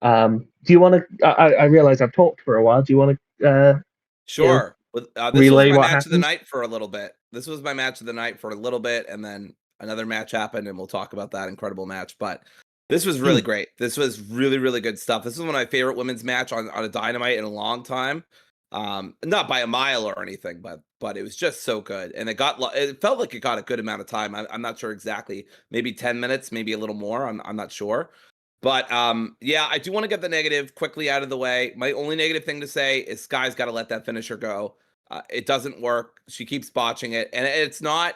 Do you want to? I realize I've talked for a while. Do you want to, Sure. This was relay my what match of the happened? night for a little bit. This was my match of the night for a little bit, and then another match happened, and we'll talk about that incredible match. But this was really Hmm. great. This was really, really good stuff. This is one of my favorite women's match on a Dynamite in a long time. Not by a mile or anything, but it was just so good, and it felt like it got a good amount of time. I'm not sure exactly, maybe 10 minutes, maybe a little more. I'm not sure. But yeah, I do want to get the negative quickly out of the way. My only negative thing to say is Sky's got to let that finisher go. It doesn't work. She keeps botching it, and it's not.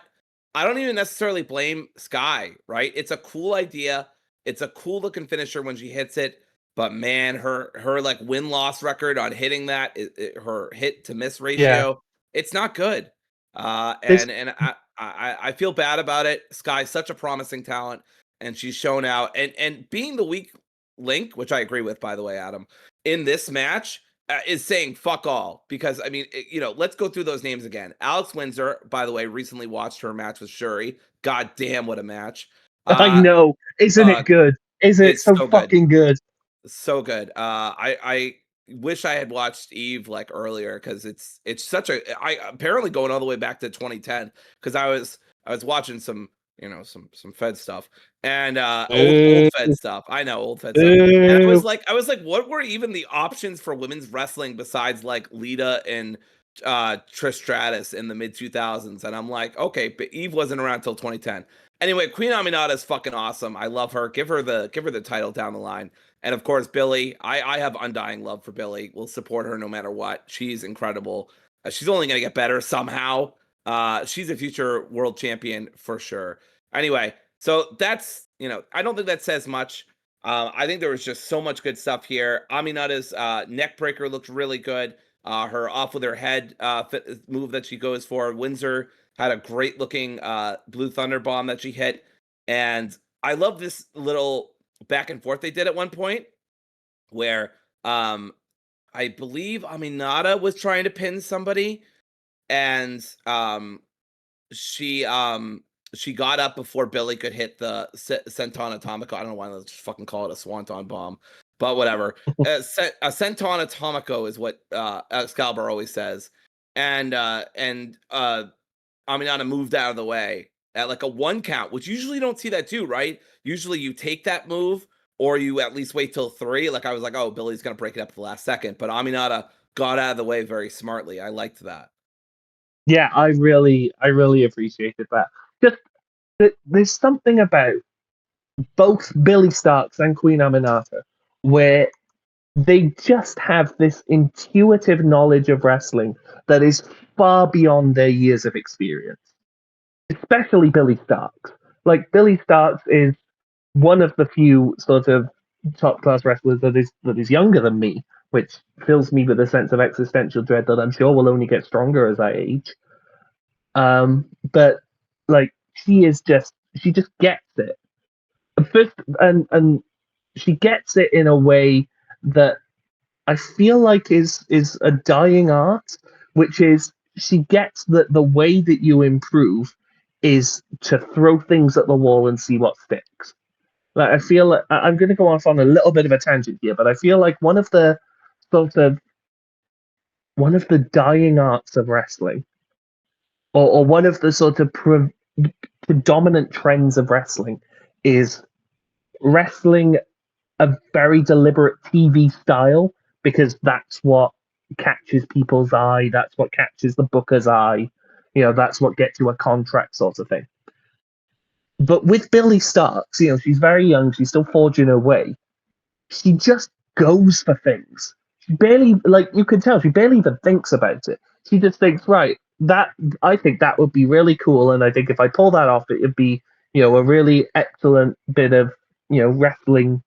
I don't even necessarily blame Sky. Right? It's a cool idea. It's a cool looking finisher when she hits it. But man, her like win loss record on hitting that, her hit to miss Yeah. ratio, it's not good. This. And I feel bad about it. Sky's such a promising talent, and she's shown out. And being the weak link, which I agree with, by the way, Adam, in this match is saying fuck all. Because I mean, let's go through those names again. Alex Windsor, by the way, recently watched her match with Shuri. God damn, what a match! I Uh, know. Isn't uh, it good? Isn't it it's so so good. fucking good? So good. I wish I had watched Eve like earlier because it's such a I apparently going all the way back to 2010 because I was watching some some Fed stuff and old Fed Boo. stuff. I know old Fed stuff. And Boo. I was like, what were even the options for women's wrestling besides like Lita and Trish Stratus in the mid 2000s? And I'm like, okay, but Eve wasn't around till 2010. Anyway, Queen Aminata is fucking awesome. I love her. Give her the title down the line. And of course, Billy, I have undying love for Billy. We'll support her no matter what. She's incredible. She's only going to get better somehow. She's a future world champion for sure. Anyway, so that's, I don't think that says much. I think there was just so much good stuff here. Aminata's neck breaker looked really good. Her off with her head move that she goes for. Windsor had a great looking Blue Thunder bomb that she hit. And I love this little back and forth they did at one point where I believe Aminata was trying to pin somebody and she she got up before Billy could hit the Senton Atomico. I don't know why let's just fucking call it a Swanton bomb, but whatever. A Senton Atomico is what Excalibur always says, and Aminata moved out of the way at like a 1 count, which usually you don't see that too, right? Usually you take that move or you at least wait till 3. Like I was like, oh, Billy's gonna break it up at the last second, but Aminata got out of the way very smartly. I liked that. Yeah, I really appreciated that. Just there's something about both Billy Starks and Queen Aminata where they just have this intuitive knowledge of wrestling that is far beyond their years of experience. Especially Billy Starks. Like, Billy Starks is one of the few sort of top class wrestlers that is younger than me, which fills me with a sense of existential dread that I'm sure will only get stronger as I age. But like she just gets it. First, and she gets it in a way that I feel like is a dying art, which is she gets that the way that you improve is to throw things at the wall and see what sticks. Like I feel like I'm going to go off on a little bit of a tangent here, but I feel like sort of one of the dying arts of wrestling, or one of the sort of predominant trends of wrestling, is wrestling a very deliberate TV style because that's what catches people's eye. That's what catches the booker's eye. That's what gets you a contract, sort of thing. But with Billy Starks, she's very young. She's still forging her way. She just goes for things. She barely, like you can tell, she barely even thinks about it. She just thinks, right, that I think that would be really cool, and I think if I pull that off, it would be, a really excellent bit of, wrestling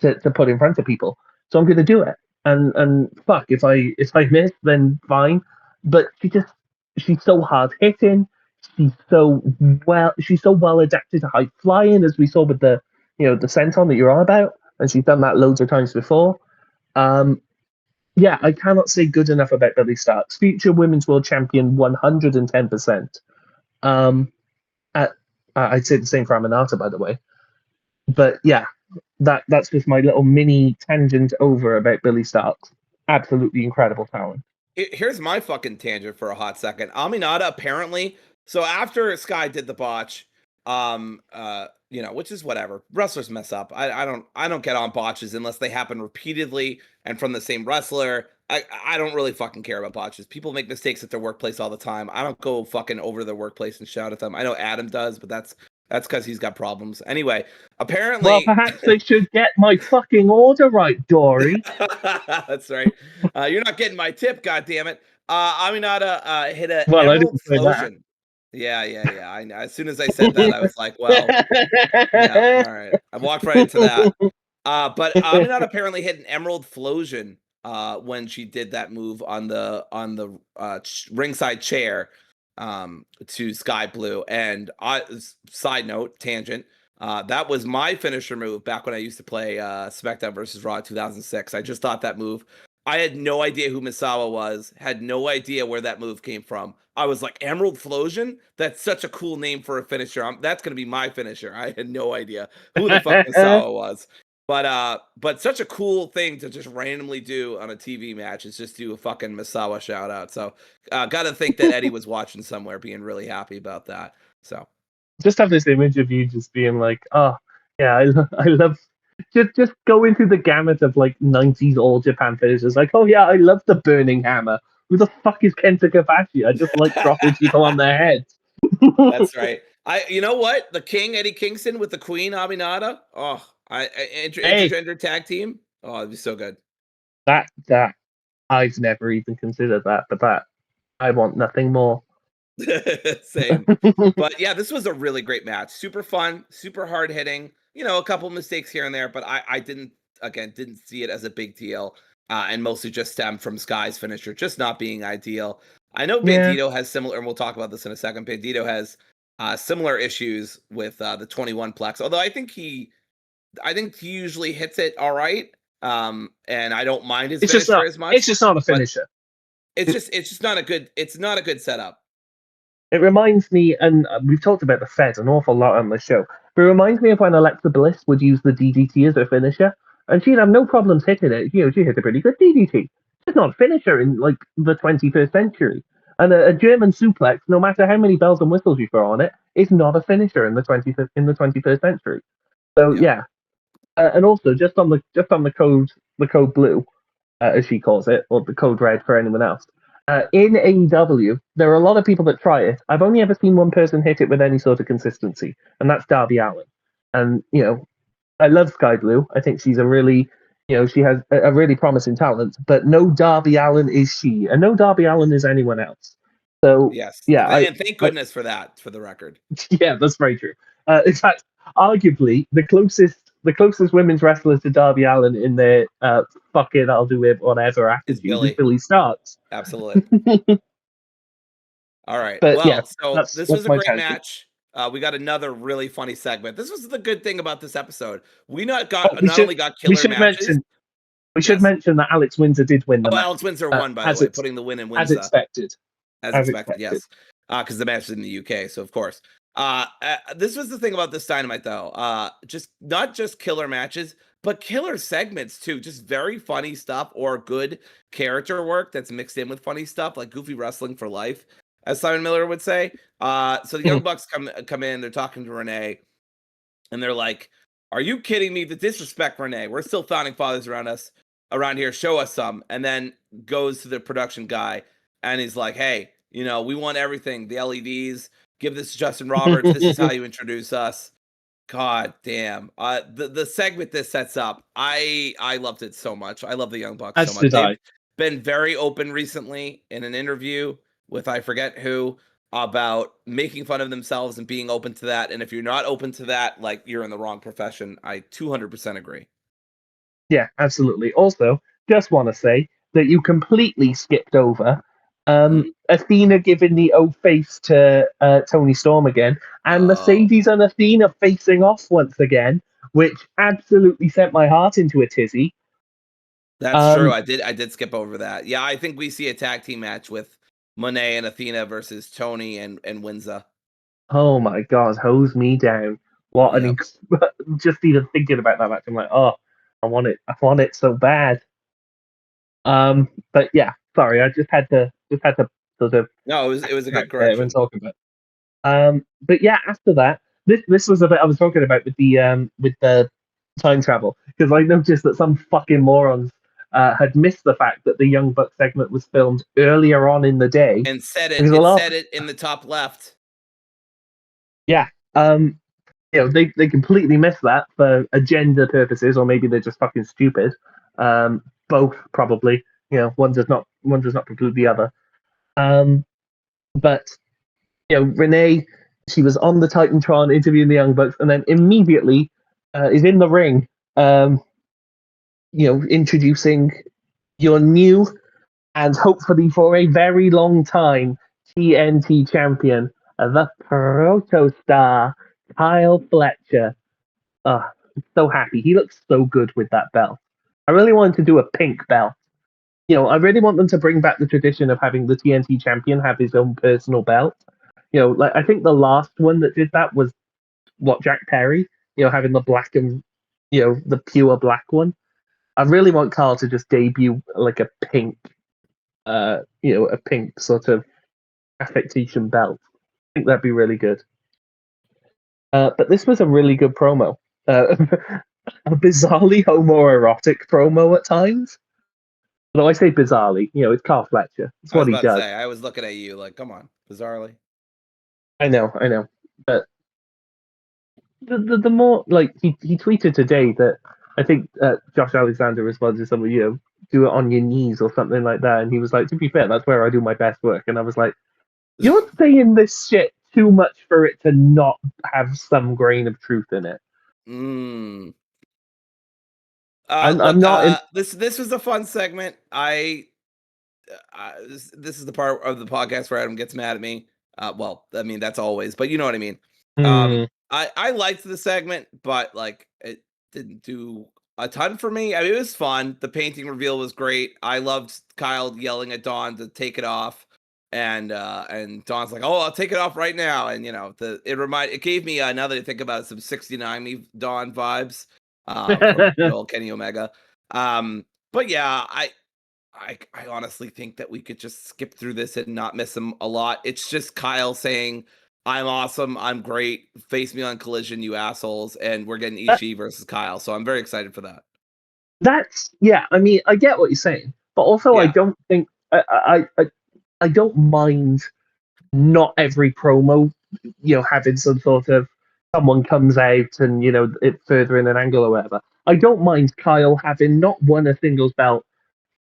to put in front of people. So I'm going to do it. And fuck, if I miss, then fine. But she's so hard hitting. She's so well adapted to high flying, as we saw with the senton that you're on about, and she's done that loads of times before. Yeah, I cannot say good enough about Billy Starks, future Women's World Champion, 110%. I'd say the same for Aminata, by the way. But yeah, that's just my little mini tangent over about Billy Starks. Absolutely incredible talent. Here's my fucking tangent for a hot second. Aminata apparently, so after Sky did the botch, which is whatever. Wrestlers mess up. I don't get on botches unless they happen repeatedly and from the same wrestler. I don't really fucking care about botches. People make mistakes at their workplace all the time. I don't go fucking over their workplace and shout at them. I know Adam does, but that's because he's got problems. Anyway, apparently. Well, perhaps I should get my fucking order right, Dory. That's right. You're not getting my tip, goddammit. Aminata hit a Well, Emerald Flosion. Yeah. I know. As soon as I said that, I was like, well, yeah, all right. I walked right into that. But Aminata apparently hit an Emerald Flosion when she did that move on the ringside chair to Sky Blue. And side note, tangent, that was my finisher move back when I used to play SmackDown versus Raw 2006. I just thought that move. I had no idea who Misawa was, had no idea where that move came from. I was like, Emerald Flosion? That's such a cool name for a finisher. That's going to be my finisher. I had no idea who the fuck Misawa was. But such a cool thing to just randomly do on a TV match is just do a fucking Misawa shout out. So got to think that Eddie was watching somewhere being really happy about that. So just have this image of you just being like, oh, yeah, I love just going through the gamut of like 90s All Japan finishes. Like, oh yeah, I love the Burning Hammer. Who the fuck is Kenta Kobashi? I just like dropping people on their heads. That's right. You know what? The King, Eddie Kingston with the Queen, Aminata. Oh, intergender tag team. Oh, it'd be so good. That I've never even considered that, but that I want nothing more. Same. But yeah, this was a really great match. Super fun, super hard hitting. A couple mistakes here and there, but I didn't see it as a big deal. And mostly just stemmed from Sky's finisher just not being ideal. I know Bandito has similar, and we'll talk about this in a second. Bandito has similar issues with the 21 plex, although I think he usually hits it all right. And I don't mind his finisher as much. It's just not a finisher. It's not a good setup. It reminds me, and we've talked about the Fed an awful lot on the show, but it reminds me of when Alexa Bliss would use the DDT as a finisher, and she'd have no problems hitting it. She hit a pretty good DDT. It's not a finisher in like the 21st century. And a German suplex, no matter how many bells and whistles you throw on it, is not a finisher in the 21st century. So yeah. And also just on the code blue, as she calls it, or the code red for anyone else. In AEW, there are a lot of people that try it. I've only ever seen one person hit it with any sort of consistency, and that's Darby Allin. And I love Sky Blue. I think she's a really, she has a really promising talent. But no Darby Allin is she, and no Darby Allin is anyone else. So yes, yeah, and thank goodness for that, for the record. Yeah, that's very true. In fact, arguably the closest the closest women's wrestler to Darby Allin in their fuck it, I'll do it whatever attitude is Billy Starks. Absolutely. All right. But yeah, Well, so this was that's a my great tangent. match. We got another really funny segment. This was the good thing about this episode. We not only got killer matches. We should mention that Alex Windsor did win the match. Alex Windsor won, by the way, putting the win in Windsor. As expected. As expected, yes. Because the match is in the UK, so of course. This was the thing about this Dynamite, though. Just not just killer matches, but killer segments, too. Just very funny stuff or good character work that's mixed in with funny stuff, like goofy wrestling for life, as Simon Miller would say. So the Young Bucks come in, they're talking to Renee, and they're like, "Are you kidding me? The disrespect, Renee. We're still founding fathers around here. Show us some." And then goes to the production guy, and he's like, "Hey, we want everything. The LEDs. Give this to Justin Roberts. This is how you introduce us." God damn. The segment this sets up, I loved it so much. I love the Young Bucks so much. They've been very open recently in an interview with I forget who about making fun of themselves and being open to that. And if you're not open to that, like, you're in the wrong profession. I 200% agree. Yeah, absolutely. Also, just want to say that you completely skipped over Athena giving the O face to Tony Storm again, and Mercedes and Athena facing off once again, which absolutely sent my heart into a tizzy. That's true. I did skip over that. Yeah, I think we see a tag team match with Monet and Athena versus Tony and Windsor. Oh my god, hose me down. What an just even thinking about that match, I'm like, oh, I want it so bad. But yeah, sorry, I just had to sort of. No, it was a good correction. Talking about. But yeah, after that, this was a bit I was talking about with the time travel, because I noticed that some fucking morons had missed the fact that the Young Buck segment was filmed earlier on in the day and said it in the top left. Yeah, they completely missed that for agenda purposes, or maybe they're just fucking stupid. Both probably. One does not preclude the other. But Renee, she was on the Titantron interviewing the Young Bucks, and then immediately is in the ring, introducing your new and hopefully for a very long time TNT champion, the Protostar, Kyle Fletcher. I'm so happy. He looks so good with that belt. I really wanted to do a pink belt. I really want them to bring back the tradition of having the TNT champion have his own personal belt. Like I think the last one that did that was Jack Perry. Having the black and the pure black one. I really want Carl to just debut like a pink, a pink sort of affectation belt. I think that'd be really good. But this was a really good promo. A bizarrely homoerotic promo at times. Although I say bizarrely, it's Carl Fletcher. It's what he does. I was looking at you like, come on, bizarrely. I know. But the more, like, he tweeted today that I think Josh Alexander responded to some of do it on your knees or something like that. And he was like, to be fair, that's where I do my best work. And I was like, you're saying this shit too much for it to not have some grain of truth in it. I'm not. This was a fun segment. This is the part of the podcast where Adam gets mad at me. Well, I mean that's always, but you know what I mean. I liked the segment, but like it didn't do a ton for me. I mean, it was fun. The painting reveal was great. I loved Kyle yelling at Dawn to take it off, and Dawn's like, "Oh, I'll take it off right now." And it gave me now that I think about it, some 69 Dawn vibes from old Kenny Omega. But yeah, I honestly think that we could just skip through this and not miss him a lot. It's just Kyle saying, "I'm awesome, I'm great, face me on Collision, you assholes," and we're getting Ishii versus Kyle, so I'm very excited for that. I mean, I get what you're saying, but also I don't think I don't mind not every promo, having some sort of someone comes out and it further in an angle or whatever. I don't mind Kyle having not won a singles belt,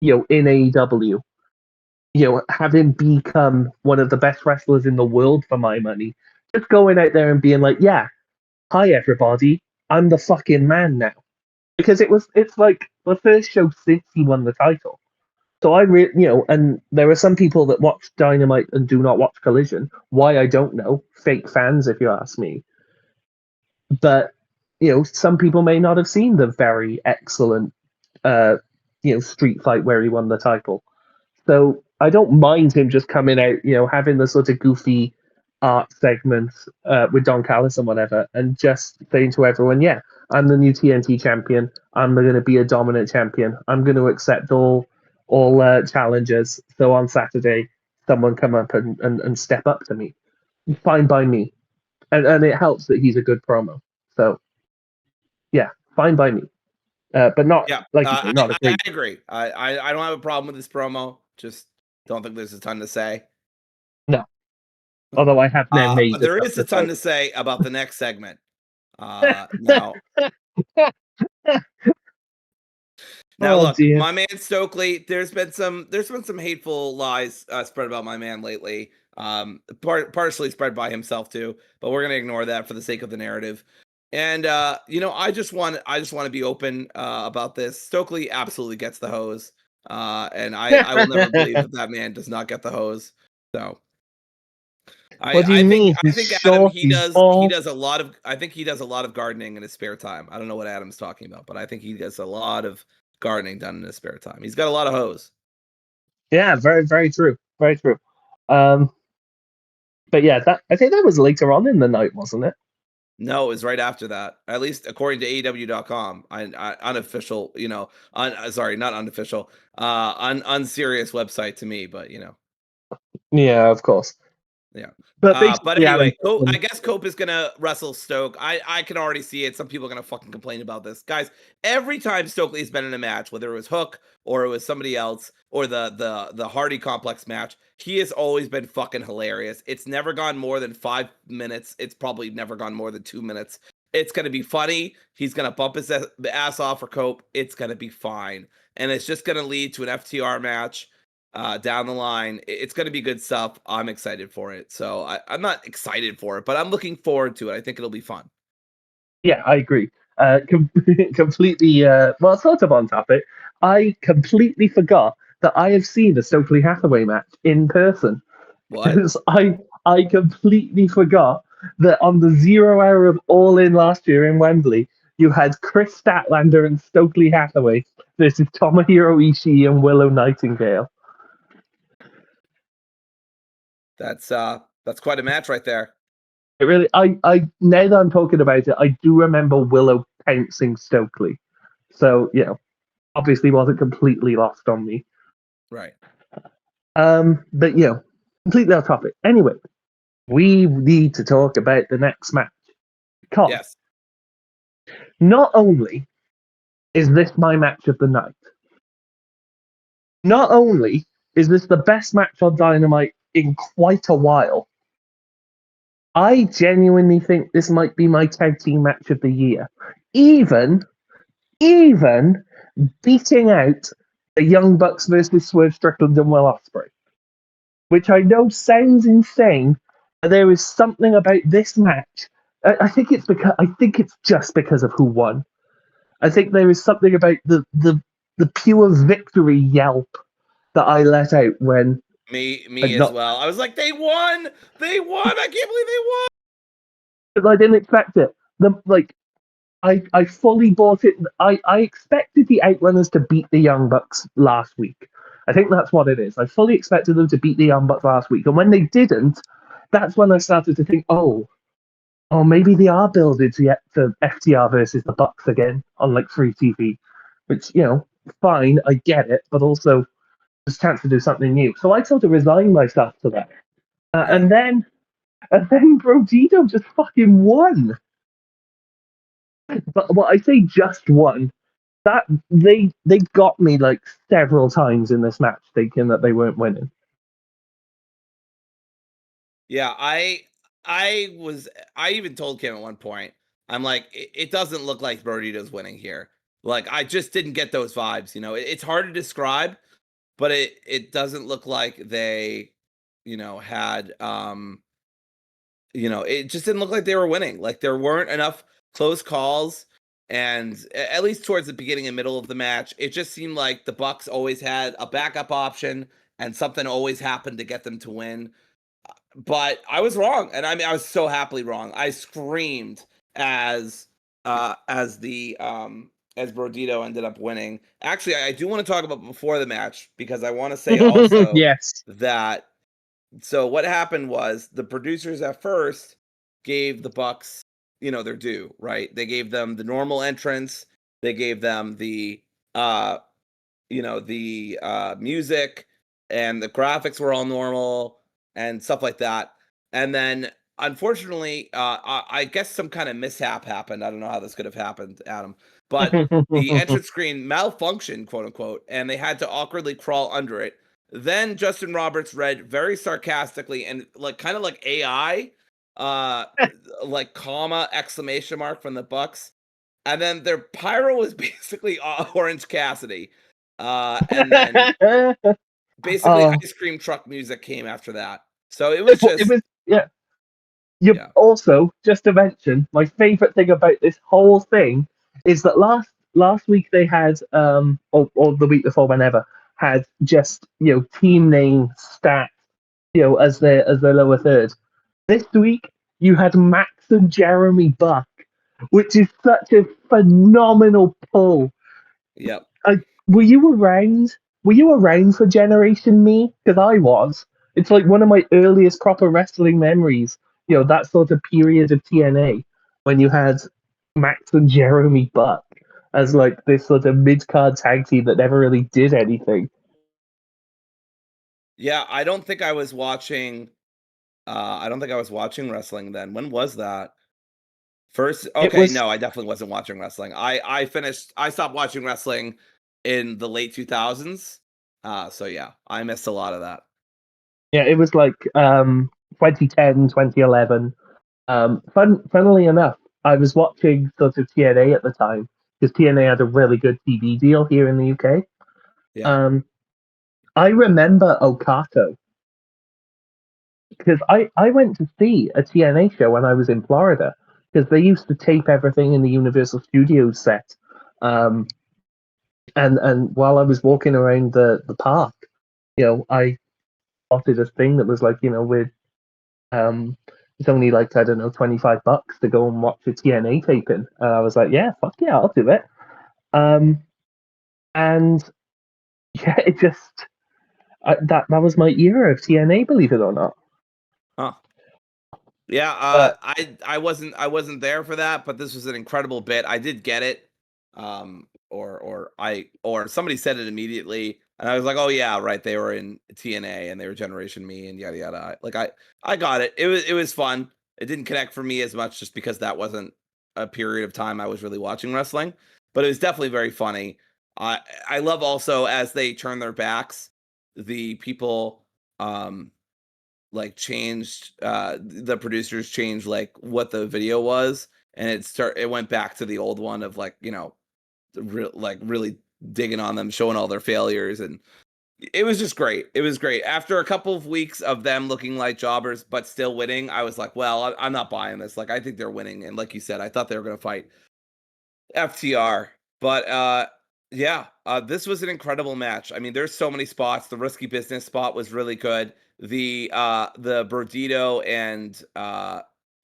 in AEW. Having become one of the best wrestlers in the world for my money, just going out there and being like, yeah, hi everybody, I'm the fucking man now. Because it's like the first show since he won the title. So and there are some people that watch Dynamite and do not watch Collision. Why, I don't know. Fake fans, if you ask me. But some people may not have seen the very excellent, street fight where he won the title. So I don't mind him just coming out, having the sort of goofy art segments with Don Callis and whatever, and just saying to everyone, "Yeah, I'm the new TNT champion. I'm going to be a dominant champion. I'm going to accept all challenges. So on Saturday, someone come up and step up to me. Fine by me." And it helps that he's a good promo. So yeah, fine by me. But not Yeah, like you say, not a I great. agree. I don't have a problem with this promo. Just don't think there's a ton to say. No, although I have now made the There stuff is a to ton say. to say about the next segment. Now, Oh look, dear. my man Stokely. There's been some hateful lies spread about my man lately. Partially spread by himself too, but we're gonna ignore that for the sake of the narrative. And I just want to be open about this. Stokely absolutely gets the hose, and I will never believe that man does not get the hose. So I What do you I think mean? I He's think Adam short. He's he bald. does a lot of I think he does a lot of gardening in his spare time. I don't know what Adam's talking about, but I think he does a lot of gardening done in his spare time. He's got a lot of hose. Yeah, very, very true. Very true. Um, but yeah, that I think that was later on in the night, wasn't it? No, it was right after that. At least according to AEW.com, unofficial, sorry, not unofficial, unserious website to me, but Yeah, of course. yeah. But But basically, Adam anyway, told I him, guess Cope is gonna wrestle Stoke. I can already see it. Some people are gonna fucking complain about this, guys. Every time Stokely's been in a match, whether it was Hook or it was somebody else or the Hardy Complex match, he has always been fucking hilarious. It's never gone more than 5 minutes. It's probably never gone more than 2 minutes. It's gonna be funny. He's gonna bump his ass off for Cope. It's gonna be fine, and it's just gonna lead to an FTR match down the line. It's going to be good stuff. I'm excited for it. So I'm not excited for it, but I'm looking forward to it. I think it'll be fun. yeah, I agree. Completely. Well, sort of on topic. I completely forgot that I have seen the Stokely Hathaway match in person. What? Because I completely forgot that on the 0 hour of All In last year in Wembley, you had Chris Statlander and Stokely Hathaway versus Tomohiro Ishii and Willow Nightingale. That's quite a match right there. It really, I now that I'm talking about it, I do remember Willow pouncing Stokely. So obviously wasn't completely lost on me. Right. But completely off topic. Anyway, we need to talk about the next match because Yes. not only is this my match of the night, not only is this the best match on Dynamite in quite a while, I genuinely think this might be my tag team match of the year. Even, even beating out the Young Bucks versus Swerve Strickland and Will Ospreay, which I know sounds insane, but there is something about this match. I think it's just because of who won. I think there is something about the pure victory yelp that I let out when Me as not well. I was like, they won. They won. I can't believe they won. because I didn't expect it. I fully bought it. I expected the Outrunners to beat the Young Bucks last week. I think that's what it is. I fully expected them to beat the Young Bucks last week, and when they didn't, that's when I started to think, oh, maybe they are building to FTR versus the Bucks again on like free TV, which fine, I get it, but also there's a chance to do something new. So I sort of resigned myself to that, Yeah. and then Brodido just fucking won. But what I say just won. That they got me like several times in this match, thinking that they weren't winning. Yeah. I even told Kim at one point, I'm like, it doesn't look like Brodido's winning here. Like, I just didn't get those vibes. It's hard to describe, but it doesn't look like they had it just didn't look like they were winning. Like, there weren't enough close calls. And at least towards the beginning and middle of the match, it just seemed like the Bucks always had a backup option and something always happened to get them to win. But I was wrong, and I mean I was so happily wrong. I screamed as the as Brodido ended up winning. Actually, I do want to talk about before the match because I want to say also Yes. that so what happened was the producers at first gave the Bucks, their due, right? They gave them the normal entrance, they gave them the music, and the graphics were all normal and stuff like that. And then unfortunately, I guess some kind of mishap happened. I don't know how this could have happened, Adam, but the entrance screen malfunctioned, quote unquote, and they had to awkwardly crawl under it. Then Justin Roberts read very sarcastically and like kind of like AI, like comma exclamation mark from the Bucks, and then their pyro was basically Orange Cassidy. And then basically Oh, ice cream truck music came after that. So it was it just was, yeah. You yeah. also, just to mention, my favorite thing about this whole thing is that last week they had or the week before, whenever, had just team name stats as their lower third. This week you had Max and Jeremy Buck, which is such a phenomenal pull. Yep. Were you around? Were you around for Generation Me? Because I was. It's like one of my earliest proper wrestling memories. That sort of period of TNA when you had Max and Jeremy Buck as like this sort of mid card tag team that never really did anything. Yeah, I don't think I was watching wrestling then. When was that? First It okay, was no, I definitely wasn't watching wrestling. I stopped watching wrestling in the late 2000s. So yeah, I missed a lot of that. it was like 2010, 2011. Funnily enough, I was watching sort of TNA at the time because TNA had a really good TV deal here in the UK. Yeah. Um, I remember Okato because I went to see a TNA show when I was in Florida because they used to tape everything in the Universal Studios set. Um, and while I was walking around the park, I spotted a thing that was like, with it's only like, I don't know, $25 to go and watch a TNA taping. And I was like, yeah, fuck yeah, I'll do it. Um, and yeah, it just that was my era of TNA, believe it or not. Huh. Yeah, But I wasn't there for that, but this was an incredible bit. I did get it. Or somebody said it immediately, and I was like, "Oh yeah, right. They were in TNA and they were Generation Me and yada yada." Like I got it. It was fun. It didn't connect for me as much just because that wasn't a period of time I was really watching wrestling, but it was definitely very funny. I love also as they turn their backs, the people like changed the producers changed like what the video was, and it went back to the old one of like like really digging on them, showing all their failures, and it was just great. It was great after a couple of weeks of them looking like jobbers but still winning. I was like, well, I'm not buying this. Like I think they're winning, and like you said, I thought they were going to fight FTR. But yeah, this was an incredible match. I mean, there's so many spots. The risky business spot was really good. The Brodido and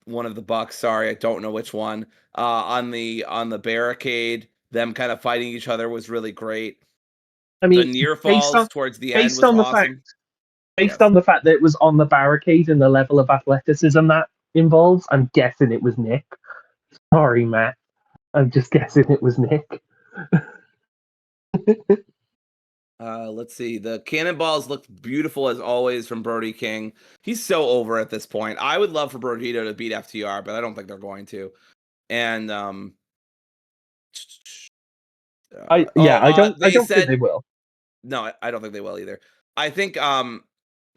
one of the Bucks, sorry, I don't know which one, on the barricade, them kind of fighting each other was really great. I The mean, near based falls on towards the end based was on the fact awesome. based Yes. on the fact that it was on the barricade and the level of athleticism that involves, I'm guessing it was Nick. Sorry, Matt. I'm just guessing it was Nick. Let's see. The cannonballs looked beautiful as always from Brody King. He's so over at this point. I would love for Brodido to beat FTR, but I don't think they're going to. And I they don't think they said will. no. I don't think they will either. I think and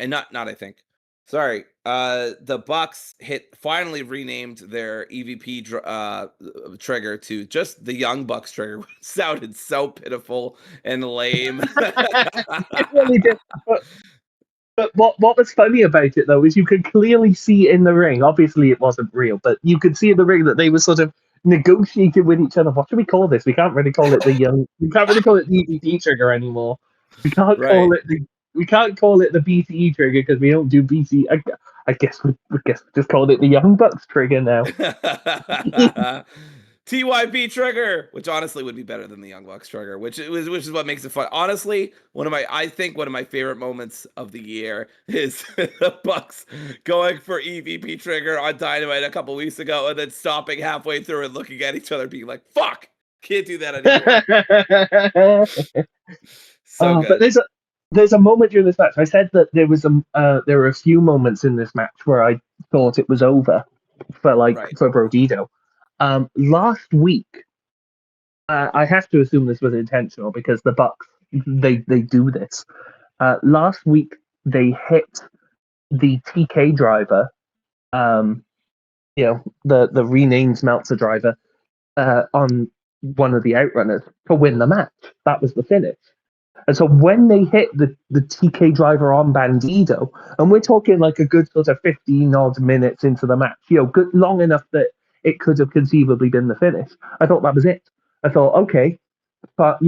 not I think. Sorry. The Bucks finally renamed their EVP trigger to just the Young Bucks trigger. Which sounded so pitiful and lame. It really did. But what was funny about it though is you could clearly see in the ring. Obviously, it wasn't real, but you could see in the ring that they were sort of negotiated with each other. What should we call this? We can't really call it the young. We can't really call it the EVP trigger anymore. We can't Right. call it the. We can't call it the BCE trigger because we don't do BC. I guess we just called it the Young Bucks trigger now. TYP trigger, which honestly would be better than the Young Bucks trigger, which is what makes it fun. Honestly, I think one of my favorite moments of the year is the Bucks going for EVP trigger on Dynamite a couple weeks ago and then stopping halfway through and looking at each other being like, fuck, can't do that anymore. So But good. there's a moment during this match. I said that there were a few moments in this match where I thought it was over for Right. for Brodido. Last week, I have to assume this was intentional because the Bucks they do this. Last week they hit the TK driver, um, the renamed Meltzer driver, on one of the outrunners to win the match. That was the finish. And so when they hit the TK driver on Bandido, and we're talking like a good sort of 15 odd minutes into the match, good long enough that it could have conceivably been the finish. I thought that was it. I thought, okay, but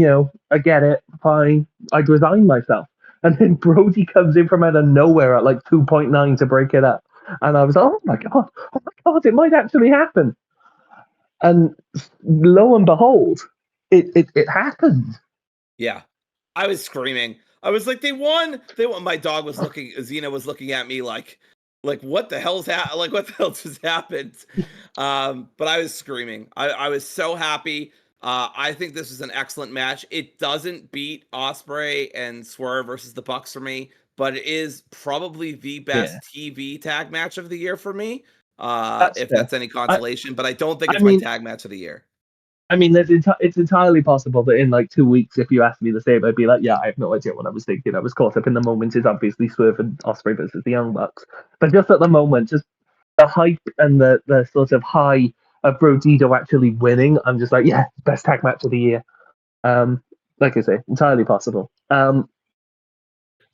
I get it, fine. I'd resign myself. And then Brody comes in from out of nowhere at like 2.9 to break it up. And I was like, oh my god, it might actually happen. And lo and behold, it happened. Yeah. I was screaming. I was like, they won. They won. My dog was looking, Xena was looking at me like what the hell's like what the hell just happened? But I was screaming. I was so happy. I think this is an excellent match. It doesn't beat Ospreay and Swerve versus the Bucks for me, but it is probably the best TV tag match of the year for me. That's If fair. that's any consolation, but I don't think I it's my mean, tag match of the year. it's entirely possible that in like 2 weeks, if you asked me the same, I'd be like, yeah, I have no idea what I was thinking. I was caught up in the moment. Is obviously Swerve and Ospreay versus the Young Bucks, but just at the moment, just the hype and the sort of high of Brodido actually winning, I'm just like, yeah, best tag match of the year. Like I say, entirely possible.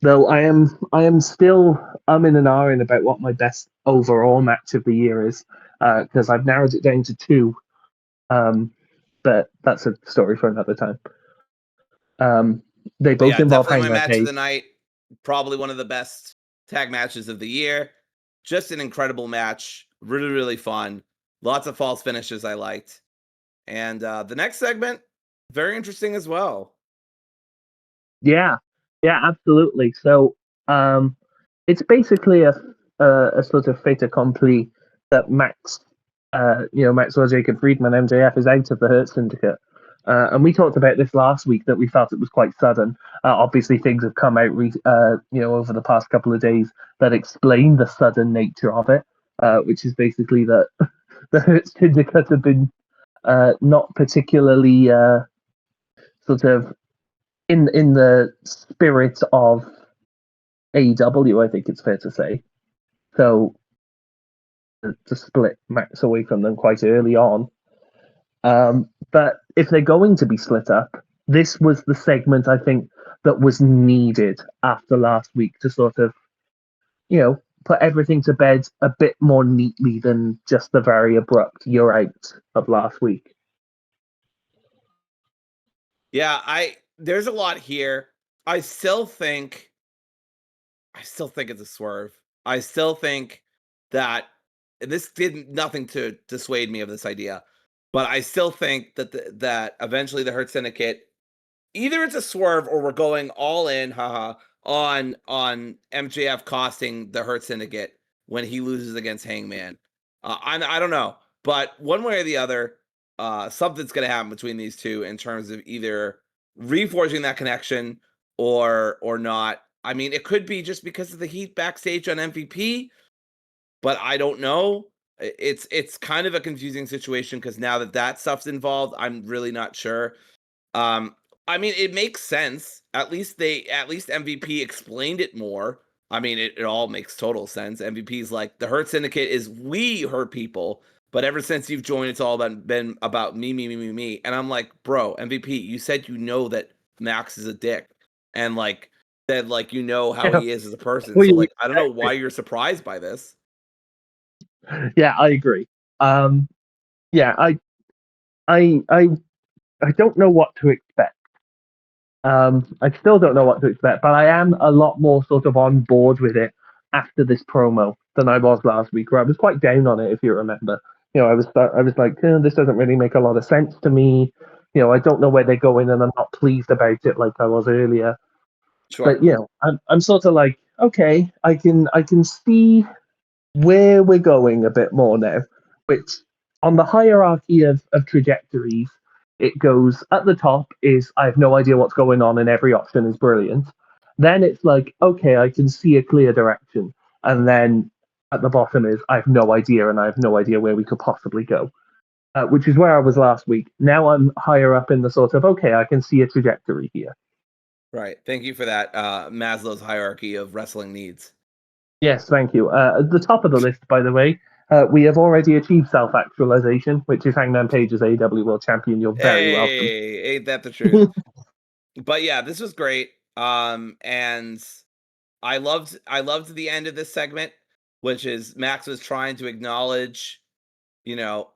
Though I am still in and ahhing about what my best overall match of the year is, because I've narrowed it down to two. But that's a story for another time. They But both yeah, involve definitely my Hangman match of Page. the night. Probably one of the best tag matches of the year. Just an incredible match. Really, really fun. Lots of false finishes I liked. And the next segment, very interesting as well. Yeah, yeah, absolutely. So, it's basically a sort of fait accompli that Maxwell Jacob Friedman MJF is out of the Hurt Syndicate. And we talked about this last week that we felt it was quite sudden. Obviously, things have come out, over the past couple of days that explain the sudden nature of it, which is basically that the Hurt Syndicate have been not particularly sort of in the spirit of AEW. I think it's fair to say. So to split Max away from them quite early on. But if they're going to be split up, this was the segment I think that was needed after last week to sort of, put everything to bed a bit more neatly than just the very abrupt "you're out" of last week. Yeah, there's a lot here. I still think it's a swerve. I still think that this did nothing to dissuade me of this idea, but I still think that that eventually the Hurt Syndicate, either it's a swerve or we're going all in, haha, on MJF costing the Hurt Syndicate when he loses against Hangman. I don't know, but one way or the other, something's gonna happen between these two in terms of either reforging that connection or not. I mean, it could be just because of the heat backstage on MVP, but I don't know. It's kind of a confusing situation because now that stuff's involved, I'm really not sure. Um, I mean, it makes sense. At least MVP explained it more. I mean, it all makes total sense. MVP's like, the Hurt Syndicate is we hurt people, but ever since you've joined, it's all been about me, me, me, me, me. And I'm like, bro, MVP, you said that Max is a dick, and like said how Yeah, he is as a person. well, So like, I don't know why you're surprised by this. yeah, I agree. Yeah, I don't know what to expect. I still don't know what to expect, but I am a lot more sort of on board with it after this promo than I was last week, where I was quite down on it, if you remember. I was like, this doesn't really make a lot of sense to me. I don't know where they're going, and I'm not pleased about it like I was earlier. Sure. But I'm sort of like, okay, I can see where we're going a bit more now, which on the hierarchy of trajectories, it goes at the top is I have no idea what's going on and every option is brilliant. Then it's like, okay, I can see a clear direction. And then at the bottom is I have no idea and I have no idea where we could possibly go, which is where I was last week. Now I'm higher up in the sort of, okay, I can see a trajectory here. Right. Thank you for that, Maslow's hierarchy of wrestling needs. Yes, thank you. At the top of the list, by the way, we have already achieved self-actualization, which is Hangman Page's AEW World Champion. You're very welcome. Hey, ain't that the truth? But yeah, this was great. And I loved the end of this segment, which is Max was trying to acknowledge, you know,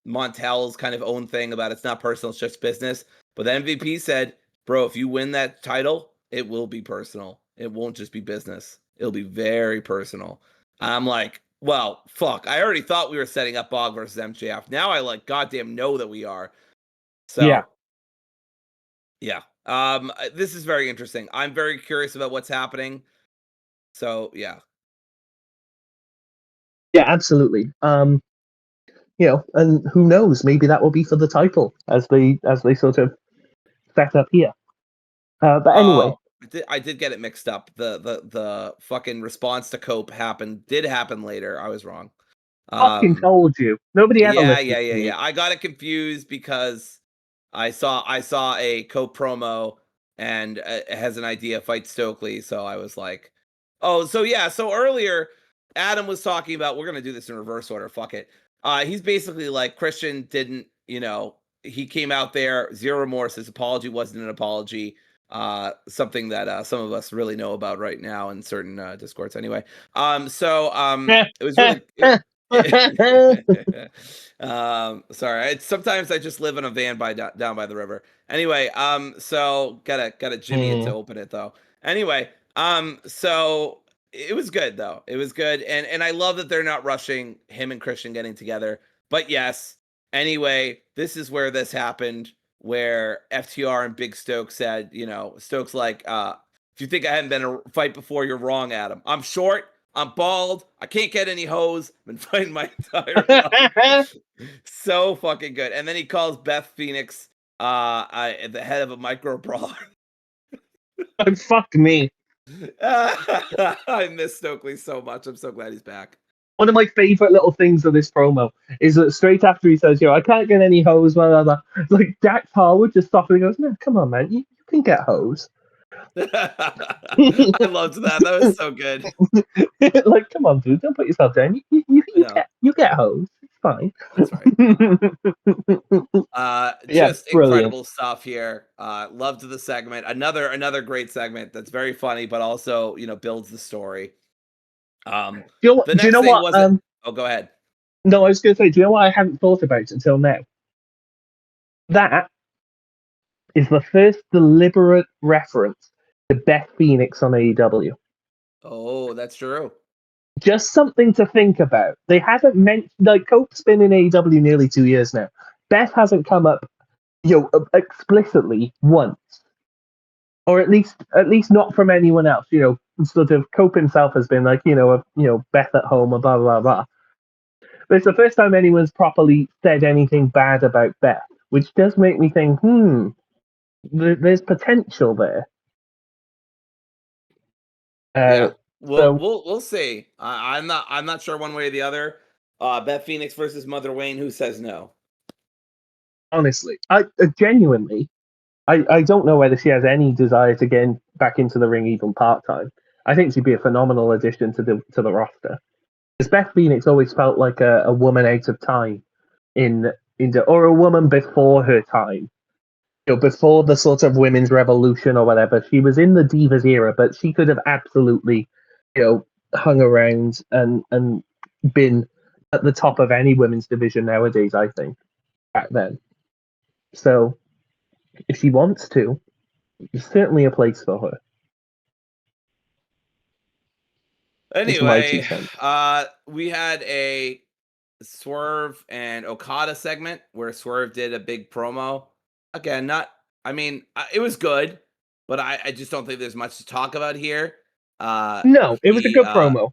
Montel's kind of own thing about it's not personal, it's just business. But the MVP said, bro, if you win that title, it will be personal. It won't just be business. It'll be very personal. I'm like, well, fuck. I already thought we were setting up Bog versus MJF. Now I like goddamn know that we are. Yeah, So yeah. This is very interesting. I'm very curious about what's happening. So yeah. yeah, absolutely. And who knows? Maybe that will be for the title as they sort of set up here. But anyway, Oh, I did get it mixed up. The fucking response to Cope did happen later. I was wrong. fucking Um, told you. Nobody ever yeah, listens yeah, yeah, to me. yeah. I got it confused because I saw a Cope promo and it has an idea fight Stokely, so I was like, oh, so yeah. So earlier, Adam was talking about we're gonna do this in reverse order. Fuck it. He's basically like Christian didn't, he came out there zero remorse. His apology wasn't an apology. Something that some of us really know about right now in certain discords. Anyway, it was really. Sorry. Sometimes I just live in a van down by the river. Anyway, so gotta jimmy it to open it though. Anyway, so it was good though. It was good, and I love that they're not rushing him and Christian getting together. But yes, anyway, this is where this happened, where FTR and Big Stoke said, Stoke's like, if you think I hadn't been a fight before, you're wrong, Adam. I'm short. I'm bald. I can't get any hoes. Been fighting my entire life. So fucking good. And then he calls Beth Phoenix the head of a micro brawler. Oh, fuck me. I miss Stokely so much. I'm so glad he's back. One of my favorite little things of this promo is that straight after he says, I can't get any hoes, blah, blah, blah. Like, Dax Harwood just stops and goes, no, come on, man, you can get hoes. I loved that. That was so good. Like, come on, dude, don't put yourself down. You get hoes. It's fine. That's right. Yeah, Just brilliant. incredible stuff here. Loved the segment. Another great segment that's very funny, but also builds the story. Do The you next know thing what? wasn't. Oh, go ahead. No, I was going to say, do you know what I hadn't thought about until now? That is the first deliberate reference to Beth Phoenix on AEW. Oh, that's true. Just something to think about. They haven't mentioned, like, Cope's been in AEW nearly 2 years now. Beth hasn't come up, explicitly once, or at least not from anyone else. Sort of Cope himself has been like, Beth at home, or blah blah blah. But it's the first time anyone's properly said anything bad about Beth, which does make me think, there's potential there. Yeah. Well, So we'll see. I'm not sure one way or the other. Beth Phoenix versus Mother Wayne. Who says no? honestly, I genuinely, I don't know whether she has any desire to get back into the ring even part time. I think she'd be a phenomenal addition to the roster. Because Beth Phoenix always felt like a woman out of time or a woman before her time. Before the sort of women's revolution or whatever, she was in the Divas era, but she could have absolutely, hung around and been at the top of any women's division nowadays, I think, back then. So if she wants to, there's certainly a place for her. It's my 2 cents. We had a Swerve and Okada segment where Swerve did a big promo. Again, it was good, but I just don't think there's much to talk about here. No, it was a He good promo.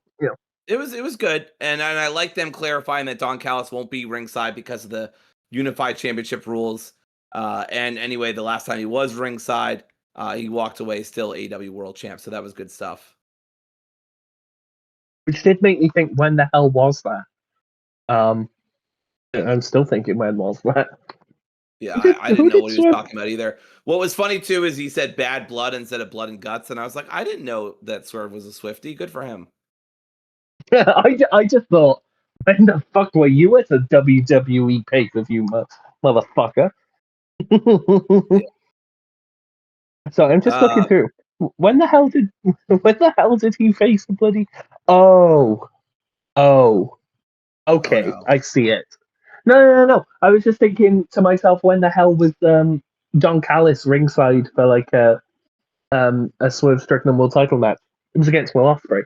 It was good, and I like them clarifying that Don Callis won't be ringside because of the Unified Championship rules. And anyway, the last time he was ringside, he walked away still AEW World Champ, so that was good stuff. Which did make me think, when the hell was that? I'm still thinking, when was that? Yeah, Who I didn't who know did what he was Swerve? talking about either. What was funny too is he said bad blood instead of blood and guts, and I was like, I didn't know that Swerve was a Swiftie. Good for him. I just thought, when the fuck were you at a WWE pay-per-view, motherfucker? Yeah. So I'm just looking Uh, through. When the hell did he face the bloody? Oh, oh, oh okay, no. I see it. No. I was just thinking to myself, when the hell was Don Callis ringside for like a Swerve Strickland world title match? It was against Will Ospreay,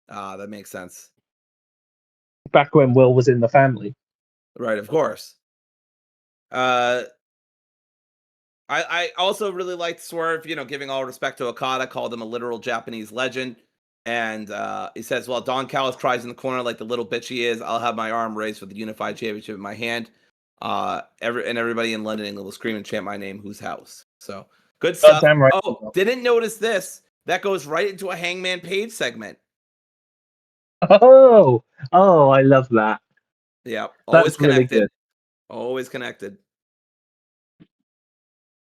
That makes sense. back when Will was in the family. Right, of course. Uh, I also really liked Swerve, giving all respect to Okada, called him a literal Japanese legend. And he says, well, Don Callis cries in the corner like the little bitch he is. I'll have my arm raised with the Unified Championship in my hand. Everybody in London, England will scream and chant my name, whose house. So good stuff. Goddamn right. Oh, didn't notice this. That goes right into a Hangman Page segment. Oh, I love that. Yeah, always That's really connected. good. Always connected.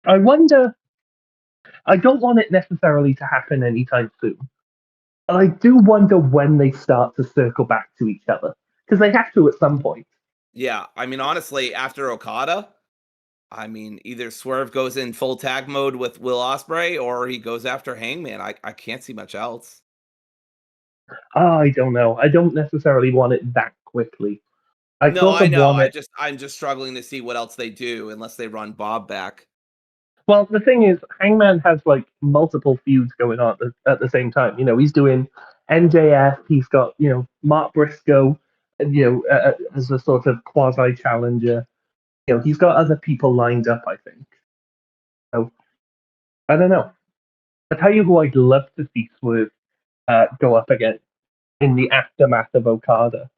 I wonder. I don't want it necessarily to happen anytime soon. But I do wonder when they start to circle back to each other, because they have to at some point. Yeah, honestly, after Okada, either Swerve goes in full tag mode with Will Ospreay or he goes after Hangman. I can't see much else. I don't know. I don't necessarily want it that quickly. I No, sort I of know. want it. I'm just struggling to see what else they do unless they run Bob back. Well, the thing is, Hangman has like multiple feuds going on at the same time. He's doing NJF. He's got Mark Briscoe, as a sort of quasi challenger. He's got other people lined up, I think. So I don't know. I tell you who I'd love to see Swerve go up against in the aftermath of Okada,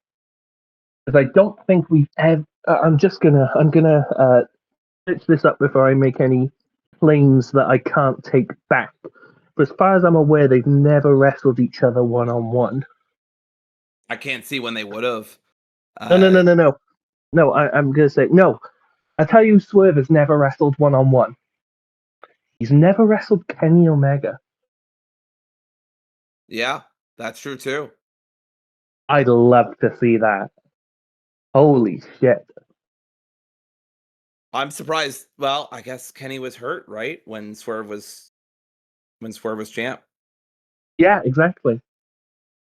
because I don't think we've ever. I'm gonna fix this up before I make any claims that I can't take back. But as far as I'm aware, they've never wrestled each other one on one. I can't see when they would have. No. I'm gonna say no. I tell you, Swerve has never wrestled one on one. He's never wrestled Kenny Omega. Yeah, that's true too. I'd love to see that. Holy shit. I'm surprised. Well, I guess Kenny was hurt, right? When Swerve was champ. Yeah, exactly.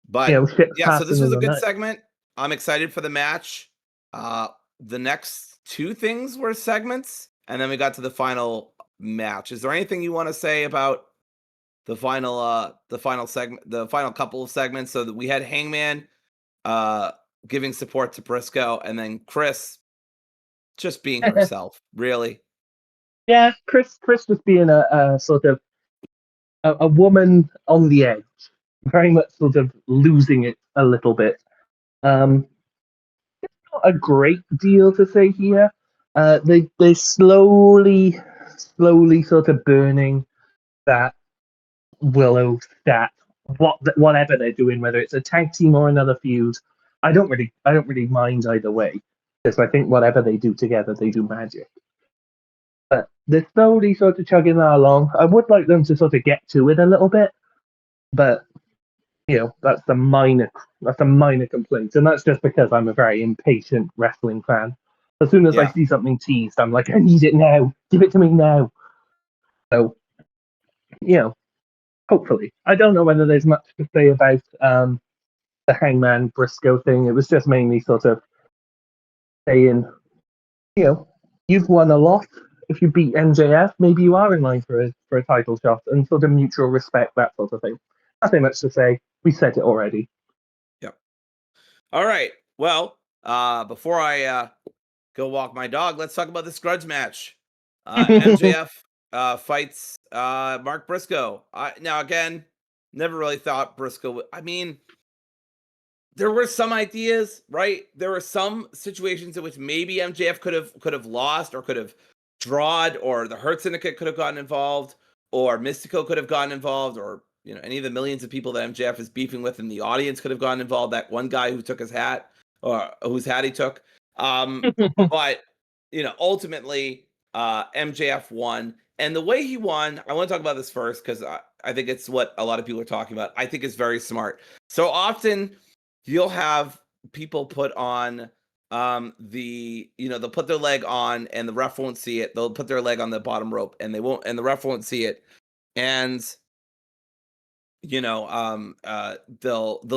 But Shit's yeah, so this passing was in a the good night. segment. I'm excited for the match. The next two things were segments, and then we got to the final match. Is there anything you want to say about the final segment, the final couple of segments? So that we had Hangman giving support to Briscoe, and then Chris just being herself. Really? Yeah, Chris just being a sort of a woman on the edge, very much sort of losing it a little bit. Not a great deal to say here. They slowly sort of burning that Willow stat. Whatever they're doing, whether it's a tag team or another feud, I don't really mind either way, because I think whatever they do together, they do magic. But they're slowly sort of chugging that along. I would like them to sort of get to it a little bit, but that's a minor complaint, and that's just because I'm a very impatient wrestling fan. As soon as I Yeah. see something teased, I'm like, I need it now. Give it to me now. So, hopefully, I don't know whether there's much to say about the Hangman Briscoe thing. It was just mainly sort of saying, you've won a lot. If you beat MJF, maybe you are in line for a title shot, and sort of mutual respect, that sort of thing. Nothing much to say. We said it already. Yep. All right. Well, before I go walk my dog, let's talk about this grudge match. MJF fights Mark Briscoe. Now, again, never really thought Briscoe. I mean, there were some ideas, right? There were some situations in which maybe MJF could have lost or could have drawed, or the Hurt Syndicate could have gotten involved, or Mystico could have gotten involved, or any of the millions of people that MJF is beefing with in the audience could have gotten involved. That one guy who took his hat, or whose hat he took. But ultimately, MJF won, and the way he won, I want to talk about this first because I think it's what a lot of people are talking about. I think it's very smart. So often you'll have people put on they'll put their leg on and the ref won't see it. They'll put their leg on the bottom rope and the ref won't see it. And they'll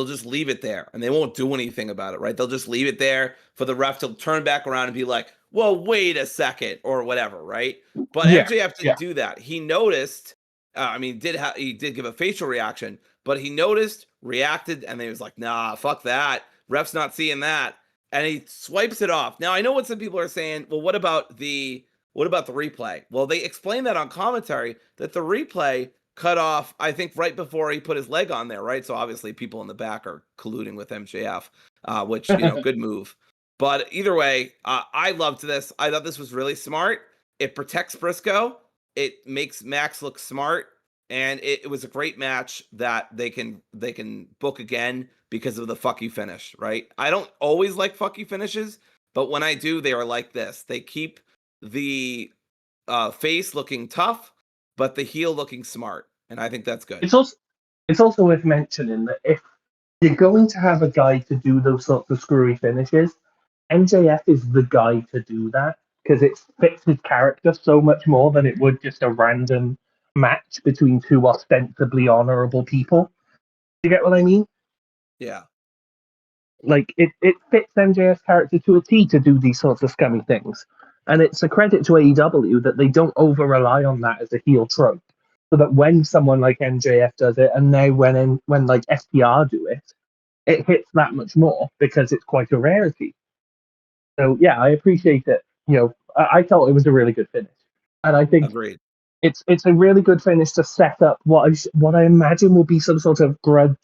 just leave it there and they won't do anything about it, right? They'll just leave it there for the ref to turn back around and be like, well, wait a second, or whatever, right? But Yeah, MJF didn't do that. He noticed, he did give a facial reaction, but he noticed, reacted, and he was like, nah, fuck that. Ref's not seeing that. And he swipes it off. Now, I know what some people are saying, well, what about the replay? Well, they explained that on commentary, that the replay cut off, I think, right before he put his leg on there, right? So obviously people in the back are colluding with MJF, which, good move. But either way, I loved this. I thought this was really smart. It protects Briscoe. It makes Max look smart. And it was a great match that they can book again because of the fuck you finish, right? I don't always like fuck you finishes, but when I do, they are like this. They keep the face looking tough, but the heel looking smart, and I think that's good. It's also worth mentioning that if you're going to have a guy to do those sorts of screwy finishes, MJF is the guy to do that because it fits his character so much more than it would just a random match between two ostensibly honorable people. You get what I mean? Yeah. Like it fits MJF's character to a T to do these sorts of scummy things. And it's a credit to AEW that they don't over rely on that as a heel trope. So that when someone like MJF does it, and now when like FTR do it, it hits that much more because it's quite a rarity. So yeah, I appreciate it. I thought it was a really good finish, and I think Agreed. It's a really good finish to set up what I imagine will be some sort of grudge,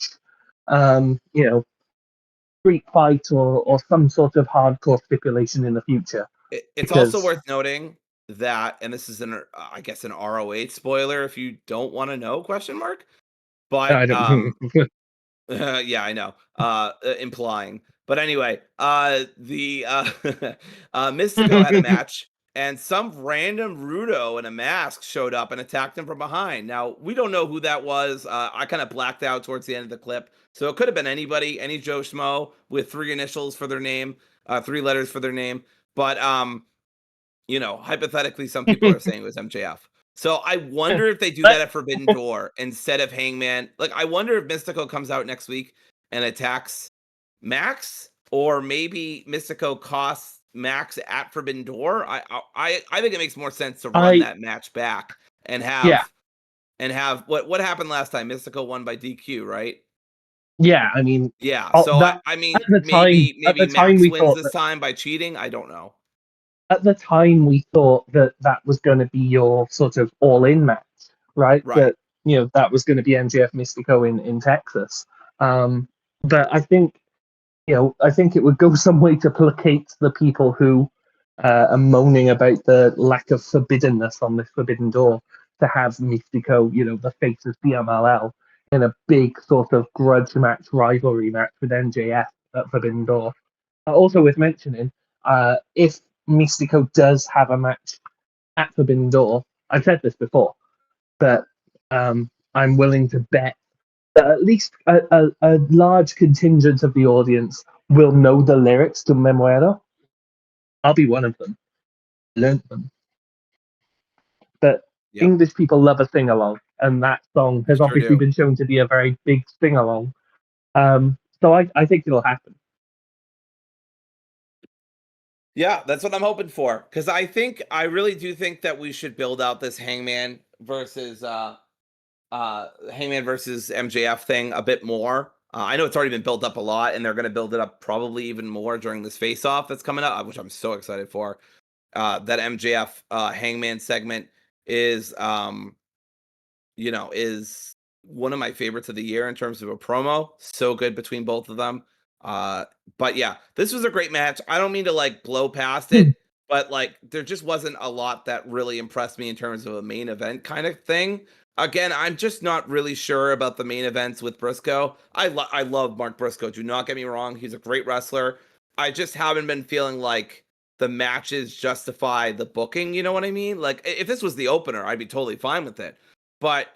street fight or some sort of hardcore stipulation in the future. It's also worth noting that, and this is I guess an ROH spoiler if you don't want to know, question mark. But I don't. yeah, I know. Implying. But anyway, the Mystico had a match, and some random Rudo in a mask showed up and attacked him from behind. Now, we don't know who that was. I kind of blacked out towards the end of the clip. So it could have been anybody, any Joe Schmo with three initials for their name, three letters for their name. But hypothetically, some people are saying it was MJF. So I wonder if they do that at Forbidden Door instead of Hangman. Like, I wonder if Mystico comes out next week and attacks Max, or maybe Mystico costs Max at Forbidden Door. I think it makes more sense to run that match back and have what happened last time. Mystico won by DQ, right? Yeah, I mean, yeah. So I mean, maybe Max wins this time by cheating. I don't know. At the time, we thought that was going to be your sort of all-in match, right? Right. That was going to be MJF Mystico in Texas. But I think it would go some way to placate the people who are moaning about the lack of forbiddenness on this Forbidden Door to have Mystico, the face of CMLL, in a big sort of grudge match, rivalry match with MJF at Forbidden Door. Also worth mentioning, if Mystico does have a match at Forbidden Door, I've said this before, but I'm willing to bet that at least a large contingent of the audience will know the lyrics to Memuero. I'll be one of them. Learned them. But English people love a sing along, and that song has obviously been shown to be a very big sing along. So I think it'll happen. Yeah, that's what I'm hoping for. Because I really do think that we should build out this Hangman versus MJF thing a bit more. I know it's already been built up a lot, and they're going to build it up probably even more during this face off that's coming up, which I'm so excited for. That MJF Hangman segment is is one of my favorites of the year in terms of a promo. So good between both of them. But yeah, this was a great match. I don't mean to like blow past it, but like there just wasn't a lot that really impressed me in terms of a main event kind of thing. Again, I'm just not really sure about the main events with Briscoe. I love Mark Briscoe. Do not get me wrong; he's a great wrestler. I just haven't been feeling like the matches justify the booking. You know what I mean? Like if this was the opener, I'd be totally fine with it. But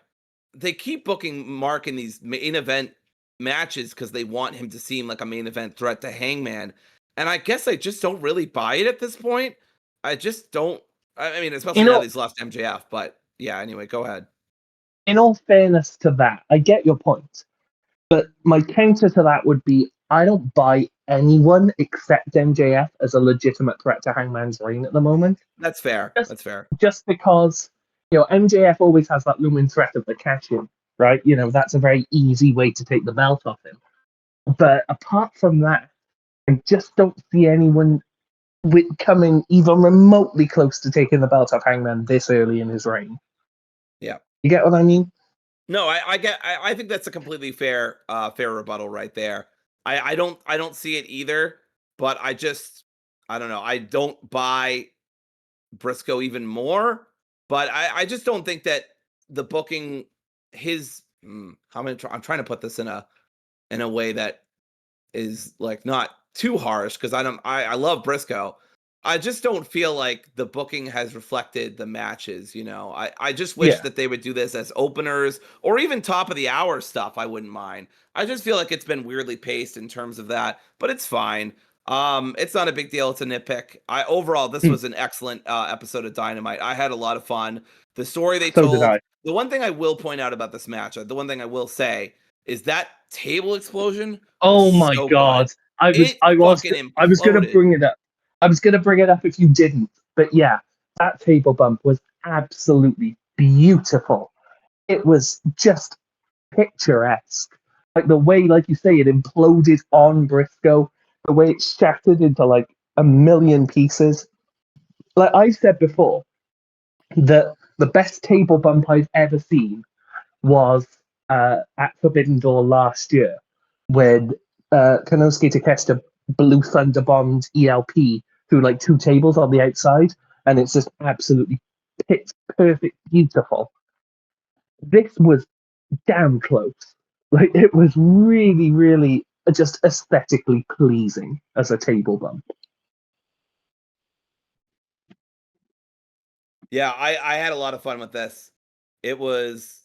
they keep booking Mark in these main event matches because they want him to seem like a main event threat to Hangman. And I guess I just don't really buy it at this point. I just don't. I mean, especially You now that know, he's lost MJF. But yeah, anyway, go ahead. in all fairness to that, I get your point. But my counter to that would be I don't buy anyone except MJF as a legitimate threat to Hangman's reign at the moment. That's fair. Just, That's fair. just because, MJF always has that looming threat of the cash in, right? That's a very easy way to take the belt off him. But apart from that, I just don't see anyone coming even remotely close to taking the belt off Hangman this early in his reign. Yeah. You get what I mean? No, I think that's a completely fair rebuttal right there. I don't see it either, but I don't know. I don't buy Briscoe even more, but I just don't think that the booking I'm trying to put this in a way that is like not too harsh because I love Briscoe. I just don't feel like the booking has reflected the matches, I just wish Yeah. that they would do this as openers or even top of the hour stuff. I wouldn't mind. I just feel like it's been weirdly paced in terms of that, but it's fine. It's not a big deal. It's a nitpick. Overall, this Hmm. was an excellent episode of Dynamite. I had a lot of fun. The story they So did told. I. The one thing I will point out about this match, the one thing I will say is that table explosion was Oh my so good. god. I was It I was fucking I was gonna imploded. bring it up. I was gonna bring it up if you didn't. But yeah, that table bump was absolutely beautiful. It was just picturesque. Like the way, like you say, it imploded on Briscoe, the way it shattered into like a million pieces. Like I said before, that the best table bump I've ever seen was at Forbidden Door last year when Konosuke Takeshita blew Thunder bombed ELP through like two tables on the outside, and it's just absolutely pitch perfect, beautiful. This was damn close. Like it was really, really just aesthetically pleasing as a table bump. Yeah, I had a lot of fun with this. It was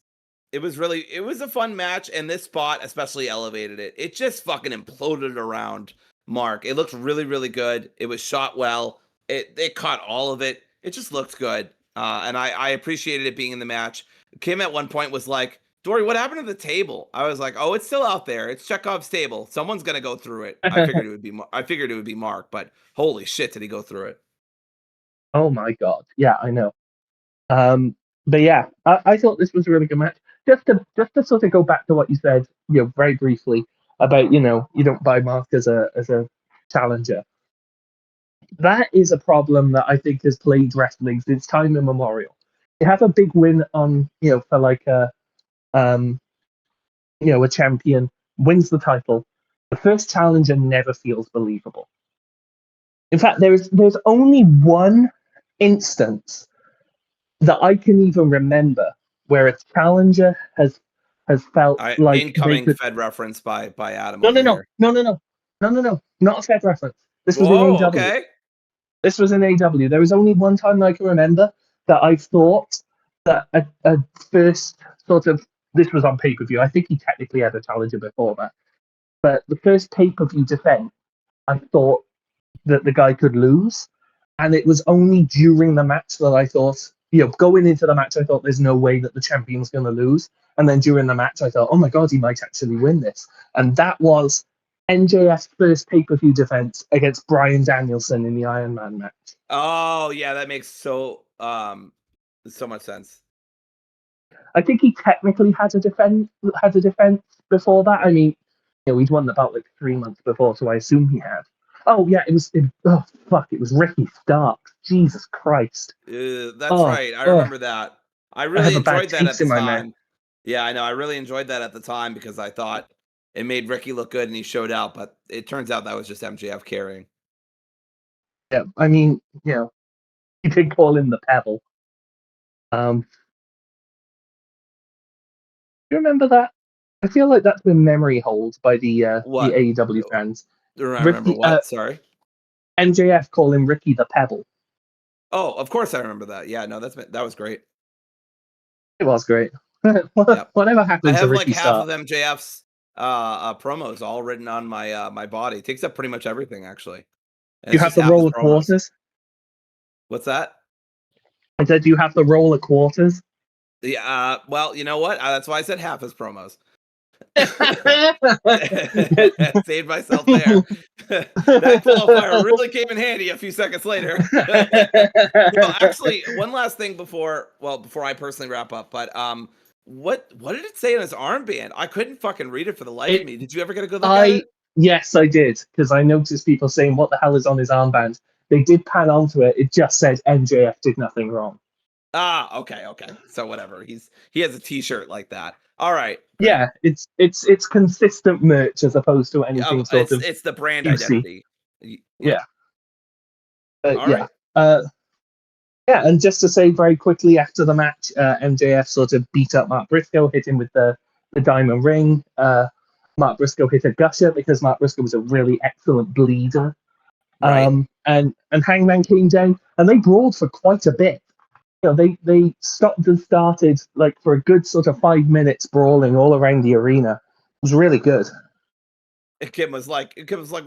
it was a fun match, and this spot especially elevated it. It just fucking imploded around Mark. It looked really, really good. It was shot well. It caught all of it. It just looked good. And I appreciated it being in the match. Kim at one point was like, Dory, what happened to the table? I was like, oh, it's still out there. It's Chekhov's table. Someone's gonna go through it. I figured it would be Mark, but holy shit, did he go through it? Oh my god. Yeah, I know. But yeah, I thought this was a really good match. Just to sort of go back to what you said, very briefly about you don't buy Mark as a challenger. That is a problem that I think has plagued wrestling since time immemorial. You have a big win on for like um a champion wins the title. The first challenger never feels believable. In fact, there's only one instance that I can even remember where a challenger has felt I like they incoming could. Fed reference by Adam No, no, over no, here. no, no, no, no, no, no, not a Fed reference. This was in Whoa, AW. okay. This was in AW. There was only one time that I can remember that I thought that a first sort of this was on pay per view. I think he technically had a challenger before that, but the first pay per view defense, I thought that the guy could lose. And it was only during the match that I thought, going into the match, I thought there's no way that the champion's going to lose. And then during the match, I thought, oh my God, he might actually win this. And that was NJF's first pay-per-view defense against Bryan Danielson in the Iron Man match. Oh yeah, that makes so much sense. I think he technically had a defense before that. I mean, he'd won the belt like 3 months before, so I assume he had. Oh yeah, it was Ricky Starks. Jesus Christ. That's right. I remember that. I I really have a bad enjoyed that at taste the in my mouth. time. Yeah, I know. I really enjoyed that at the time because I thought it made Ricky look good and he showed out, but it turns out that was just MJF carrying. Yeah, I mean, you did call him the Pebble. Do you remember that? I feel like that's been memory holds by the What? AEW fans. Remember Ricky, what? Sorry. MJF call him Ricky the Pebble. Oh, of course I remember that. Yeah, no, that was great. It was great. Yep. Whatever I happened to have like Ricky half of Starks? MJF's promos all written on my my body. It takes up pretty much everything actually. And You it's have just the half his roll of promos. quarters? What's that? I said, do you have the roll of quarters? Yeah, well, you know what? That's why I said half his promos. Saved myself there. That qualifier really came in handy a few seconds later. Actually, one last thing before I personally wrap up, but what did it say in his armband? I couldn't fucking read it for the life of me. Did you ever get a good look at it? Yes, I did, because I noticed people saying, what the hell is on his armband? They did pan onto it. It just said MJF did nothing wrong. Ah, okay. So whatever. He has a T-shirt like that. All right, great. Yeah, it's consistent merch as opposed to anything sort of it's the brand juicy. identity. Yeah. All yeah. right. Yeah, and just to say very quickly after the match, MJF sort of beat up Mark Briscoe, hit him with the diamond ring. Mark Briscoe hit a gusher because Mark Briscoe was a really excellent bleeder. Right. And Hangman came down, and they brawled for quite a bit. They stopped and started like for a good sort of 5 minutes brawling all around the arena. It was really good. Kim was like,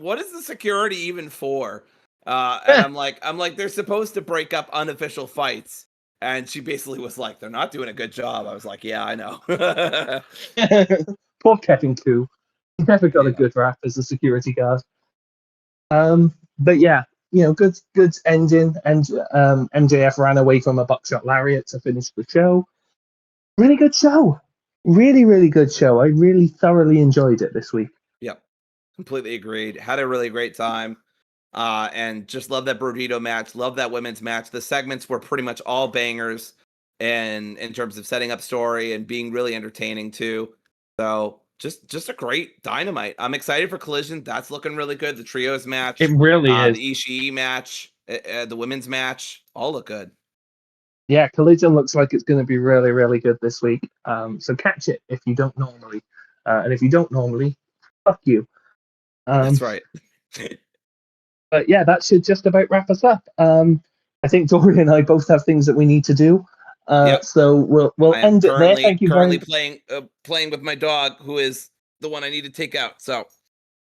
what is the security even for? And I'm like, they're supposed to break up unofficial fights. And she basically was like, they're not doing a good job. I was like, yeah, I know. Poor Kevin Koo. He never got a good rap as a security guard. But yeah, good ending. And MJF ran away from a buckshot lariat to finish the show. Really good show. Really, really good show. I really thoroughly enjoyed it this week. Yep. Completely agreed. Had a really great time. And just love that Brodido match. Love that women's match. The segments were pretty much all bangers and in terms of setting up story and being really entertaining too. So just a great Dynamite. I'm excited for Collision. That's looking really good. The trios match. It really is. The Ishii match, the women's match, all look good. Yeah, Collision looks like it's going to be really, really good this week. So catch it if you don't normally. And if you don't normally, fuck you. That's right. But yeah, that should just about wrap us up. I think Dory and I both have things that we need to do. Yep. So we'll end it there. Thank you currently playing with my dog, who is the one I need to take out. So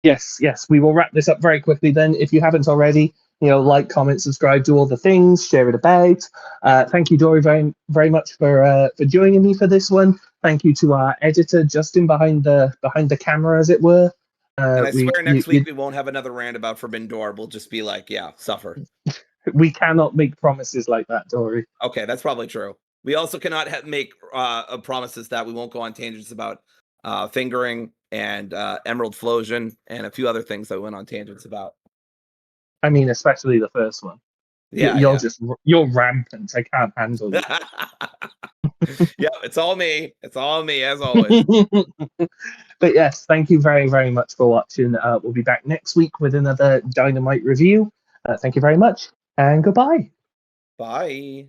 yes, we will wrap this up very quickly then. If you haven't already, like, comment, subscribe, do all the things, share it about. Thank you, Dory, very, very much for joining me for this one. Thank you to our editor, Justin, behind the camera, as it were. And I swear next week we won't have another rant about Forbidden Door. We'll just be like, yeah, suffer. We cannot make promises like that, Dory. Okay, that's probably true. We also cannot make promises that we won't go on tangents about fingering and Emerald Flosion and a few other things that we went on tangents about. I mean, especially the first one. Yeah, you're rampant. I can't handle you. Yeah, it's all me. It's all me, as always. But yes, thank you very, very much for watching. We'll be back next week with another Dynamite review. Thank you very much, and goodbye. Bye.